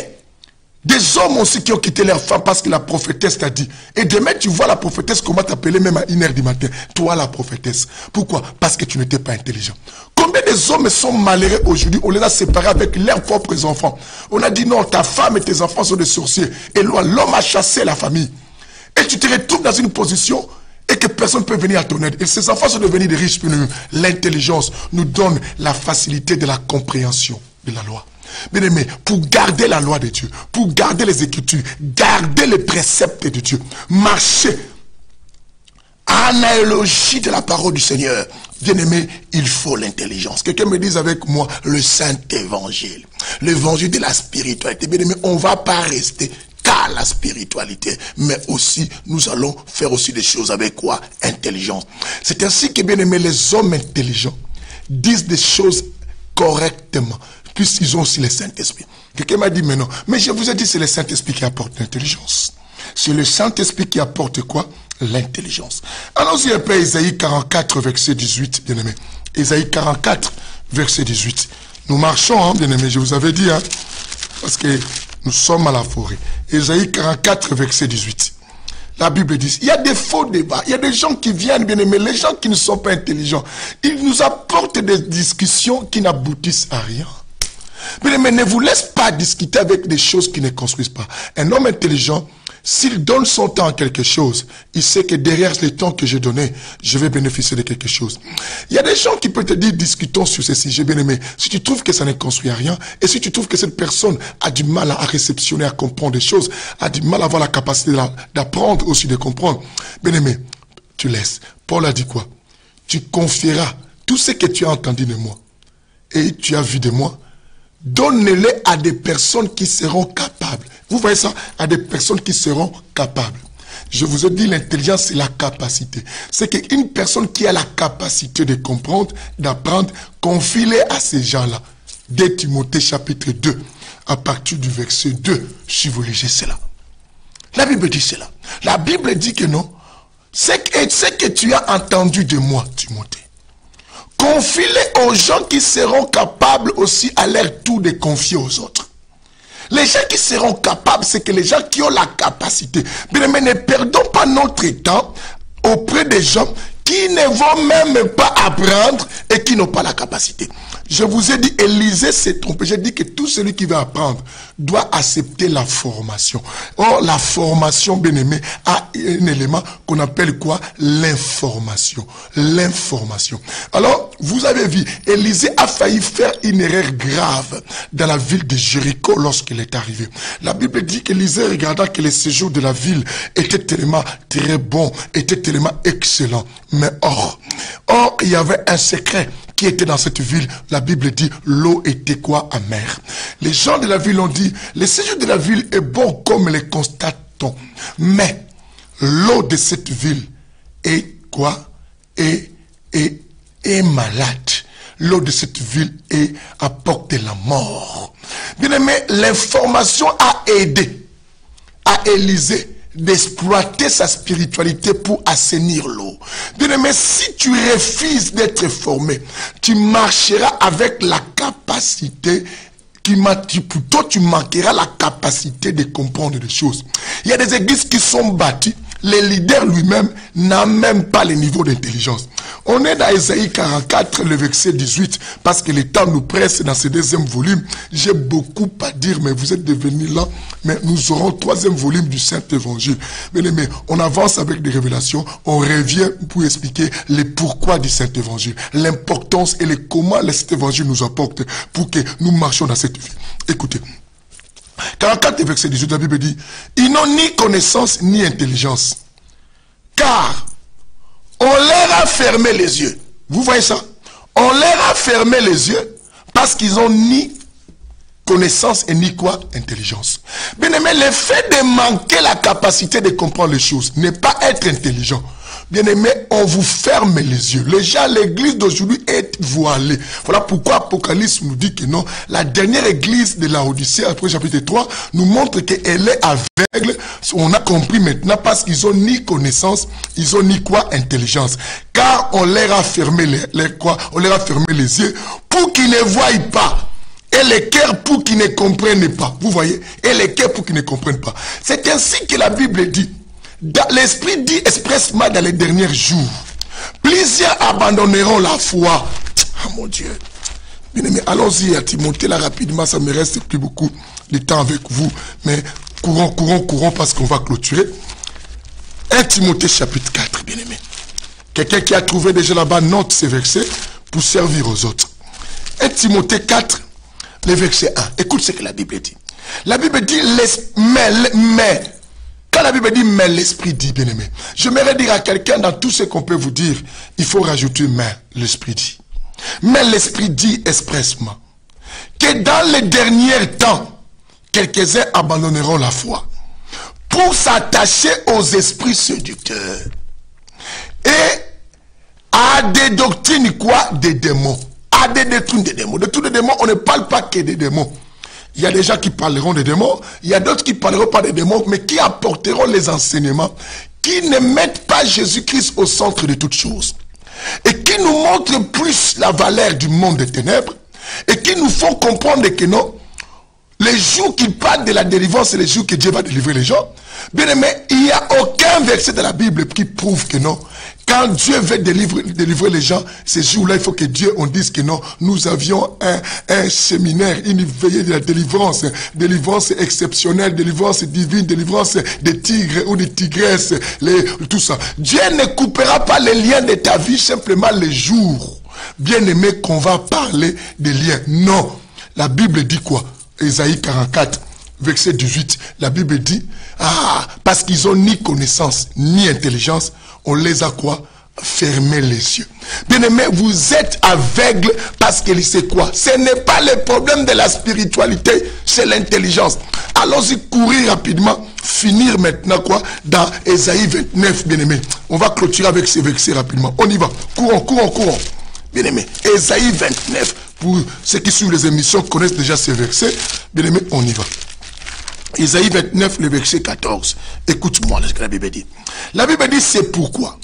des hommes aussi qui ont quitté leur femme parce que la prophétesse t'a dit. Et demain, tu vois la prophétesse, comment t'appeler même à 1h du matin. Toi, la prophétesse. Pourquoi? Parce que tu n'étais pas intelligent. Combien des hommes sont malheureux aujourd'hui? On les a séparés avec leurs propres enfants. On a dit non, ta femme et tes enfants sont des sorciers. Et l'homme a chassé la famille. Et tu te retrouves dans une position et que personne ne peut venir à ton aide. Et ces enfants sont devenus des riches. L'intelligence nous donne la facilité de la compréhension de la loi. Bien aimé, pour garder la loi de Dieu, pour garder les Écritures, garder les préceptes de Dieu, marcher en analogie de la parole du Seigneur, bien aimé, il faut l'intelligence. Quelqu'un me dise avec moi le Saint-Évangile, l'évangile de la spiritualité. Bien aimé, on ne va pas rester qu'à la spiritualité, mais aussi, nous allons faire aussi des choses avec quoi? Intelligence. C'est ainsi que, bien aimé, les hommes intelligents disent des choses correctement. Puisqu'ils ont aussi le Saint-Esprit. Quelqu'un m'a dit, mais non. Mais je vous ai dit, c'est le Saint-Esprit qui apporte l'intelligence. C'est le Saint-Esprit qui apporte quoi? L'intelligence. Allons-y un peu à Isaïe 44, verset 18, bien-aimé. Isaïe 44, verset 18. Nous marchons, hein, bien-aimé, je vous avais dit, hein, parce que nous sommes à la forêt. Isaïe 44, verset 18. La Bible dit, il y a des faux débats, il y a des gens qui viennent, bien aimés, les gens qui ne sont pas intelligents. Ils nous apportent des discussions qui n'aboutissent à rien. Mais ne vous laisse pas discuter avec des choses qui ne construisent pas. Un homme intelligent, s'il donne son temps à quelque chose, il sait que derrière le temps que j'ai donné, je vais bénéficier de quelque chose. Il y a des gens qui peuvent te dire, discutons sur ce sujet, bien aimé. Si tu trouves que ça ne construit à rien, et si tu trouves que cette personne a du mal à réceptionner, à comprendre des choses, a du mal à avoir la capacité d'apprendre aussi, de comprendre, bien aimé, tu laisses. Paul a dit quoi? Tu confieras tout ce que tu as entendu de moi, et tu as vu de moi, donne-les à des personnes qui seront capables. Vous voyez ça? À des personnes qui seront capables. Je vous ai dit, l'intelligence, c'est la capacité. C'est qu'une personne qui a la capacité de comprendre, d'apprendre, confie-les à ces gens-là. 2 Timothée chapitre 2, à partir du verset 2, si vous lisez cela. La Bible dit cela. La Bible dit que non. C'est que tu as entendu de moi, Timothée. Confie-les aux gens qui seront capables aussi à leur tour de confier aux autres. Les gens qui seront capables, c'est que les gens qui ont la capacité. Mais ne perdons pas notre temps auprès des gens qui ne vont même pas apprendre et qui n'ont pas la capacité. Je vous ai dit, Élisée s'est trompé. J'ai dit que tout celui qui veut apprendre doit accepter la formation. Or, la formation, bien-aimé, a un élément qu'on appelle quoi? L'information. L'information. Alors, vous avez vu, Élisée a failli faire une erreur grave dans la ville de Jéricho lorsqu'il est arrivé. La Bible dit qu'Élisée regarda que le séjour de la ville était tellement très bon, était tellement excellent. Mais or, il y avait un secret qui était dans cette ville. La Bible dit, l'eau était quoi? Amère. Les gens de la ville ont dit, le séjour de la ville est bon comme le constate-t-on. Mais, l'eau de cette ville est quoi? Est malade. L'eau de cette ville apporte la mort. Bien aimé, l'information a aidé à Élisée d'exploiter sa spiritualité pour assainir l'eau. Bien aimé, si tu refuses d'être formé, tu marcheras avec la capacité plutôt tu manqueras la capacité de comprendre des choses. Il y a des églises qui sont bâties, les leaders lui-même n'ont même pas le niveau d'intelligence. On est dans Ésaïe 44, le verset 18, parce que le temps nous presse dans ce deuxième volume. J'ai beaucoup à dire, mais vous êtes devenus là. Mais nous aurons le troisième volume du Saint-Évangile. Bien aimé, on avance avec des révélations, on revient pour expliquer les pourquoi du Saint-Évangile, l'importance et le comment le Saint-Évangile nous apporte pour que nous marchions dans cette vie. Écoutez, 44 verset 18, la Bible dit, ils n'ont ni connaissance ni intelligence, car on leur a fermé les yeux. Vous voyez ça? On leur a fermé les yeux parce qu'ils ont ni connaissance et ni quoi? Intelligence. Bien aimé, le fait de manquer la capacité de comprendre les choses n'est pas être intelligent. Bien aimé, on vous ferme les yeux. Les gens, l'église d'aujourd'hui est voilée. Voilà pourquoi Apocalypse nous dit que non. La dernière église de la Odyssée, après chapitre 3, nous montre qu'elle est aveugle. On a compris maintenant parce qu'ils ont ni connaissance, ils ont ni quoi? Intelligence. Car on leur a fermé on leur a fermé les yeux pour qu'ils ne voient pas. Et les cœurs pour qu'ils ne comprennent pas. Vous voyez? Et les cœurs pour qu'ils ne comprennent pas. C'est ainsi que la Bible dit. L'Esprit dit expressement dans les derniers jours. Plusieurs abandonneront la foi. Ah mon Dieu. Bien aimé, allons-y à Timothée là rapidement. Ça me reste plus beaucoup de temps avec vous. Mais courons parce qu'on va clôturer. 1 Timothée chapitre 4, bien aimé. Quelqu'un qui a trouvé déjà là-bas note ces versets pour servir aux autres. 1 Timothée 4, le verset 1. Écoute ce que la Bible dit. La Bible dit, mais quand la Bible dit, mais l'Esprit dit, bien aimé. J'aimerais dire à quelqu'un, dans tout ce qu'on peut vous dire, il faut rajouter, mais l'Esprit dit. Mais l'Esprit dit expressement que dans les derniers temps, quelques-uns abandonneront la foi pour s'attacher aux esprits séducteurs et à des doctrines quoi? Des démons. À des doctrines des démons. De tous les démons, on ne parle pas que des démons. Il y a des gens qui parleront des démons, il y a d'autres qui ne parleront pas des démons, mais qui apporteront les enseignements, qui ne mettent pas Jésus-Christ au centre de toutes choses, et qui nous montrent plus la valeur du monde des ténèbres, et qui nous font comprendre que non, les jours qui parlent de la délivrance, c'est les jours que Dieu va délivrer les gens. Bien aimé, il n'y a aucun verset de la Bible qui prouve que non. Quand Dieu veut délivrer les gens, ces jours-là, il faut que Dieu, on dise que non, nous avions un séminaire, une veillée de la délivrance exceptionnelle, délivrance divine, délivrance des tigres ou des tigresses, tout ça. Dieu ne coupera pas les liens de ta vie simplement les jours, bien aimé, qu'on va parler des liens. Non, la Bible dit quoi? Ésaïe 44, verset 18, la Bible dit, parce qu'ils ont ni connaissance, ni intelligence, on les a quoi? Fermé les yeux. Bien aimé, vous êtes aveugles parce que c'est quoi? Ce n'est pas le problème de la spiritualité, c'est l'intelligence. Allons-y courir rapidement, finir maintenant quoi? Dans Ésaïe 29, bien aimé. On va clôturer avec ces versets rapidement. On y va. Courons. Bien aimé, Ésaïe 29, pour ceux qui suivent les émissions connaissent déjà ces versets. Bien aimé, on y va. Ésaïe 29, le verset 14. Écoute-moi ce que la Bible dit. La Bible dit, c'est pourquoi.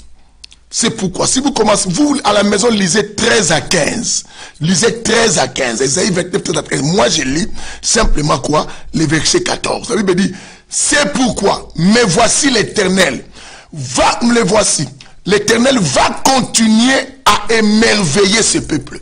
C'est pourquoi. Si vous commencez, vous à la maison, lisez 13 à 15. Lisez 13 à 15. Ésaïe 29, 13 à 15. Moi, je lis simplement quoi? Le verset 14. La Bible dit, c'est pourquoi. Mais voici l'Éternel. Le voici. L'Éternel va continuer à émerveiller ce peuple.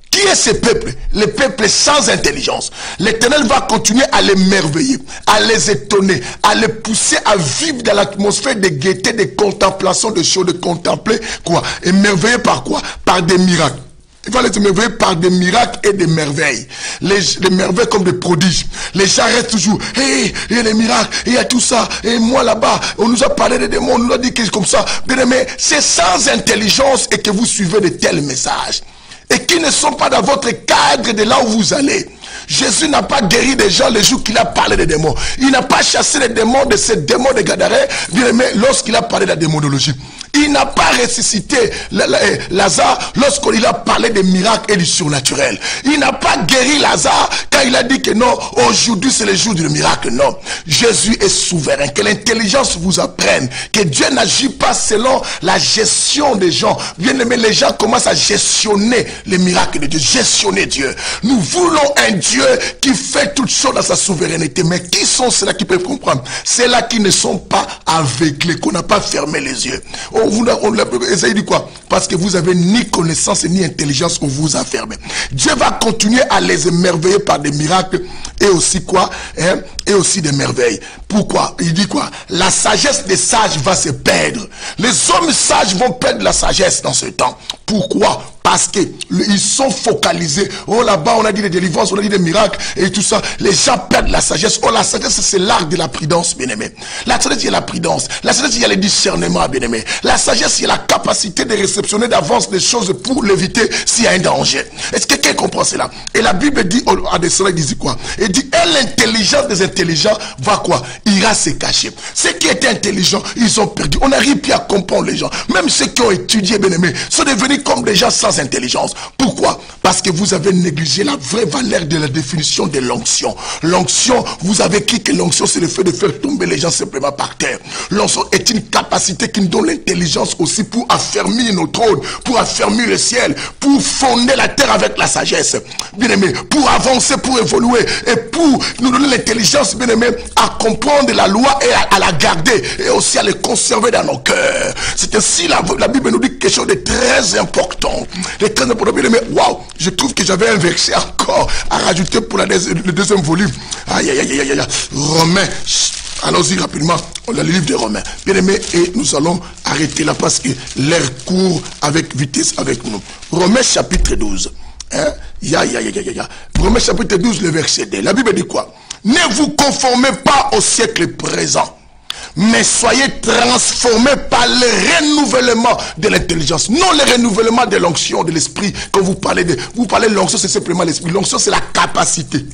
Qui Qui est ce peuple? Le peuple sans intelligence. L'Éternel va continuer à les merveiller, à les étonner, à les pousser à vivre dans l'atmosphère de gaieté, de contemplation, de choses, de contempler quoi? Émerveillé par quoi? Par des miracles. Il va les émerveiller par des miracles et des merveilles. Les merveilles comme des prodiges. Les gens restent toujours. Hey, il y a des miracles, il y a tout ça. Et moi là-bas, on nous a parlé des démons, on nous a dit que c'est comme ça. Bien aimé, c'est sans intelligence et que vous suivez de tels messages. Et qui ne sont pas dans votre cadre de là où vous allez. Jésus n'a pas guéri des gens le jour qu'il a parlé des démons. Il n'a pas chassé les démons de ces démons de Gadarène, bien aimé, lorsqu'il a parlé de la démonologie. Il n'a pas ressuscité Lazare lorsqu'il a parlé des miracles et du surnaturel. Il n'a pas guéri Lazare quand il a dit que non, aujourd'hui c'est le jour du miracle. Non, Jésus est souverain. Que l'intelligence vous apprenne que Dieu n'agit pas selon la gestion des gens. Bien aimé, les gens commencent à gestionner les miracles de Dieu, gestionner Dieu. Nous voulons un Dieu qui fait toutes choses dans sa souveraineté. Mais qui sont ceux-là qui peuvent comprendre? Ceux-là qui ne sont pas aveuglés, qu'on n'a pas fermé les yeux. Esaïe dit quoi? Parce que vous avez ni connaissance ni intelligence, on vous a fermé. Dieu va continuer à les émerveiller par des miracles et aussi quoi? Et aussi des merveilles. Pourquoi? Il dit quoi? La sagesse des sages va se perdre. Les hommes sages vont perdre la sagesse dans ce temps. Pourquoi? Parce qu'ils sont focalisés. Oh, là-bas, on a dit des délivrances, on a dit des miracles et tout ça. Les gens perdent la sagesse. Oh, la sagesse, c'est l'art de la prudence, bien-aimé. La sagesse, il y a la prudence. La sagesse, il y a le discernement, bien-aimé. La sagesse, il y a la capacité de réceptionner d'avance des choses pour l'éviter s'il y a un danger. Est-ce que quelqu'un comprend cela? Et la Bible dit à des soldats, il dit quoi? Il dit, et l'intelligence des intelligents va quoi? Ira se cacher. Ceux qui étaient intelligents, ils ont perdu. On n'arrive plus à comprendre les gens. Même ceux qui ont étudié, bien-aimé, sont devenus comme des gens sans intelligence. Pourquoi? Parce que vous avez négligé la vraie valeur de la définition de l'onction. L'onction, vous avez cru que l'onction, c'est le fait de faire tomber les gens simplement par terre. L'onction est une capacité qui nous donne l'intelligence aussi pour affermir nos trônes, pour affermir le ciel, pour fonder la terre avec la sagesse. Bien aimé, pour avancer, pour évoluer et pour nous donner l'intelligence, bien aimé, à comprendre la loi et à la garder et aussi à les conserver dans nos cœurs. C'est ainsi la Bible nous dit quelque chose de très important. Les 15 pour bien aimé, waouh, je trouve que j'avais un verset encore à rajouter pour le deuxième volume. Aïe, aïe, aïe, aïe, aïe. Romains. Allons-y rapidement, on a le livre de Romains. Bien aimé, et nous allons arrêter là parce que l'air court avec vitesse avec nous. Romains chapitre 12. Hein? Romains chapitre 12, le verset 2. La Bible dit quoi? Ne vous conformez pas au siècle présent, mais soyez transformés par le renouvellement de l'intelligence. Non le renouvellement de l'onction, de l'esprit. Quand vous parlez de l'onction, c'est simplement l'esprit. L'onction, c'est la capacité.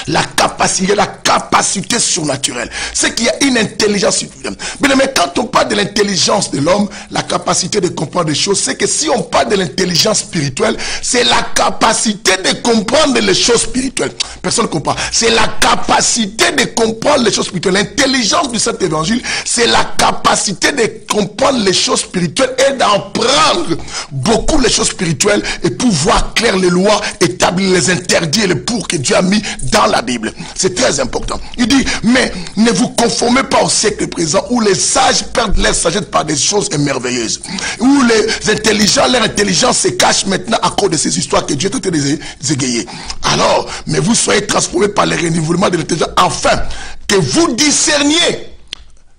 La capacité surnaturelle. C'est qu'il y a une intelligence surnaturelle. Mais quand on parle de l'intelligence de l'homme, la capacité de comprendre des choses, c'est que si on parle de l'intelligence spirituelle, c'est la capacité de comprendre les choses spirituelles. Personne ne comprend. C'est la capacité de comprendre les choses spirituelles. L'intelligence de cet évangile, c'est la capacité de comprendre les choses spirituelles et d'en prendre beaucoup les choses spirituelles et pouvoir clair les lois, établir les interdits et les pour que Dieu a mis dans la Bible. C'est très important. Il dit, mais ne vous conformez pas au siècle présent où les sages perdent leur sagesse par des choses merveilleuses. Où les intelligents, leur intelligence se cache maintenant à cause de ces histoires que Dieu est en train de égayer. Alors, mais vous soyez transformés par le renouvellement de l'intelligence afin que vous discerniez.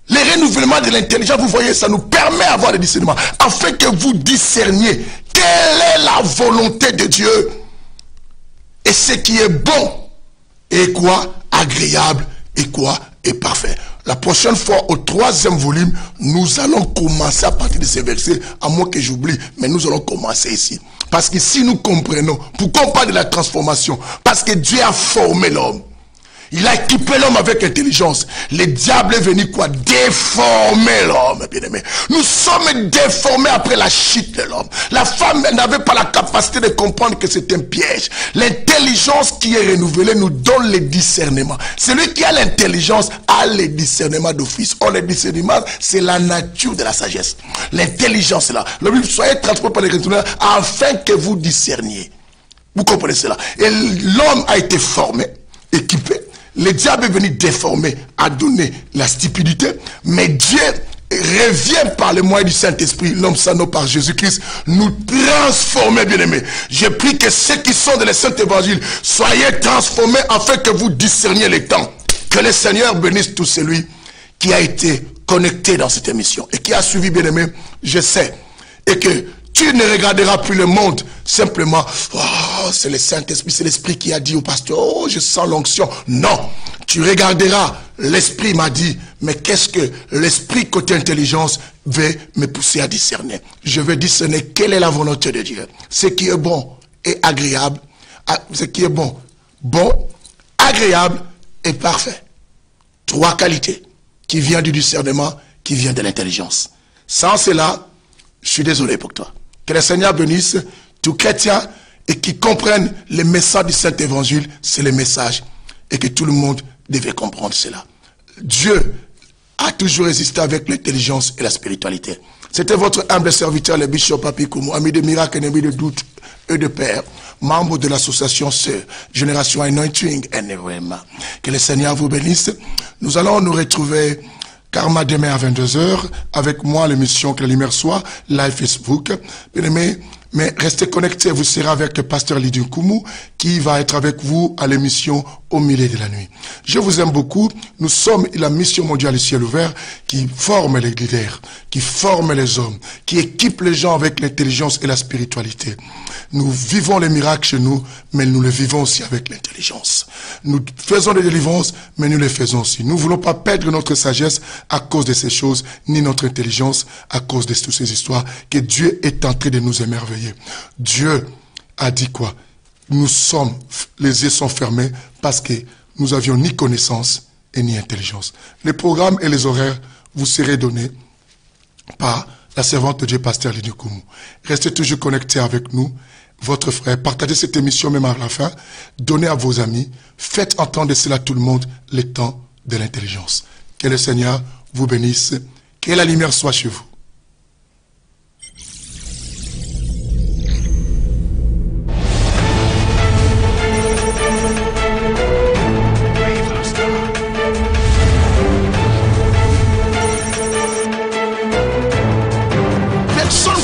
Le renouvellement de l'intelligence, vous voyez, ça nous permet d'avoir le discernement. Afin que vous discerniez quelle est la volonté de Dieu et ce qui est bon. Et quoi? Agréable et quoi? Et parfait. La prochaine fois, au 3e volume, nous allons commencer à partir de ces versets, à moins que j'oublie, mais nous allons commencer ici. Parce que si nous comprenons, pourquoi on parle de la transformation? Parce que Dieu a formé l'homme. Il a équipé l'homme avec intelligence. Le diable est venu quoi? Déformer l'homme, bien aimé. Nous sommes déformés après la chute de l'homme. La femme n'avait pas la capacité de comprendre que c'est un piège. L'intelligence qui est renouvelée nous donne le discernement. Celui qui a l'intelligence a le discernement d'office. Or, le discernement, c'est la nature de la sagesse. L'intelligence est là. Le but, soyez transportés par les retourneurs afin que vous discerniez. Vous comprenez cela? Et l'homme a été formé, équipé. Le diable est venu déformer, à donner la stupidité, mais Dieu revient par le moyen du Saint-Esprit, l'homme saint par Jésus-Christ, nous transformer, bien-aimés. Je prie que ceux qui sont dans les saints évangiles, soyez transformés afin que vous discerniez les temps. Que le Seigneur bénisse tout celui qui a été connecté dans cette émission et qui a suivi, bien-aimé, je sais, et que tu ne regarderas plus le monde simplement, oh, c'est le Saint-Esprit, c'est l'Esprit qui a dit au pasteur, oh, je sens l'onction. Non, tu regarderas, l'Esprit m'a dit, mais qu'est-ce que l'Esprit côté intelligence veut me pousser à discerner? Je veux discerner quelle est la volonté de Dieu. Ce qui est bon et agréable, ce qui est bon, agréable et parfait. 3 qualités qui viennent du discernement, qui viennent de l'intelligence. Sans cela, je suis désolé pour toi. Que le Seigneur bénisse tout chrétien et qui comprenne le message du Saint-Évangile, c'est le message. Et que tout le monde devait comprendre cela. Dieu a toujours existé avec l'intelligence et la spiritualité. C'était votre humble serviteur, le bishop Papi Koumou, ami de miracles, ennemi de doute et de père, membre de l'association Sœur, Génération Anointing NRM. Que le Seigneur vous bénisse. Nous allons nous retrouver Karma demain à 22h, avec moi l'émission Que la lumière soit, live Facebook. Bien aimé, mais restez connectés, vous serez avec le pasteur Lydie Koumou, qui va être avec vous à l'émission Au milieu de la nuit. Je vous aime beaucoup. Nous sommes la mission mondiale du ciel ouvert qui forme les leaders, qui forme les hommes, qui équipe les gens avec l'intelligence et la spiritualité. Nous vivons les miracles chez nous, mais nous les vivons aussi avec l'intelligence. Nous faisons des délivrances, mais nous les faisons aussi. Nous ne voulons pas perdre notre sagesse à cause de ces choses, ni notre intelligence à cause de toutes ces histoires, que Dieu est en train de nous émerveiller. Dieu a dit quoi? Nous sommes, les yeux sont fermés parce que nous avions ni connaissance et ni intelligence. Les programmes et les horaires vous serez donnés par la servante de Dieu, pasteur Lydie Koumou. Restez toujours connectés avec nous, votre frère. Partagez cette émission même à la fin. Donnez à vos amis. Faites entendre cela à tout le monde, le temps de l'intelligence. Que le Seigneur vous bénisse. Que la lumière soit chez vous.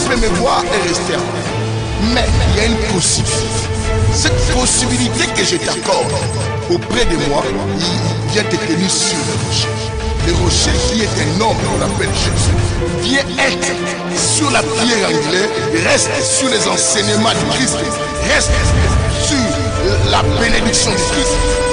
Me voir et rester en paix. Mais il y a une possibilité. Cette possibilité que je t'accorde auprès de moi, il vient te tenir sur le rocher. Le rocher qui est un homme qu'on appelle Jésus, vient être sur la pierre angulaire, reste sur les enseignements du Christ, reste sur la bénédiction du Christ.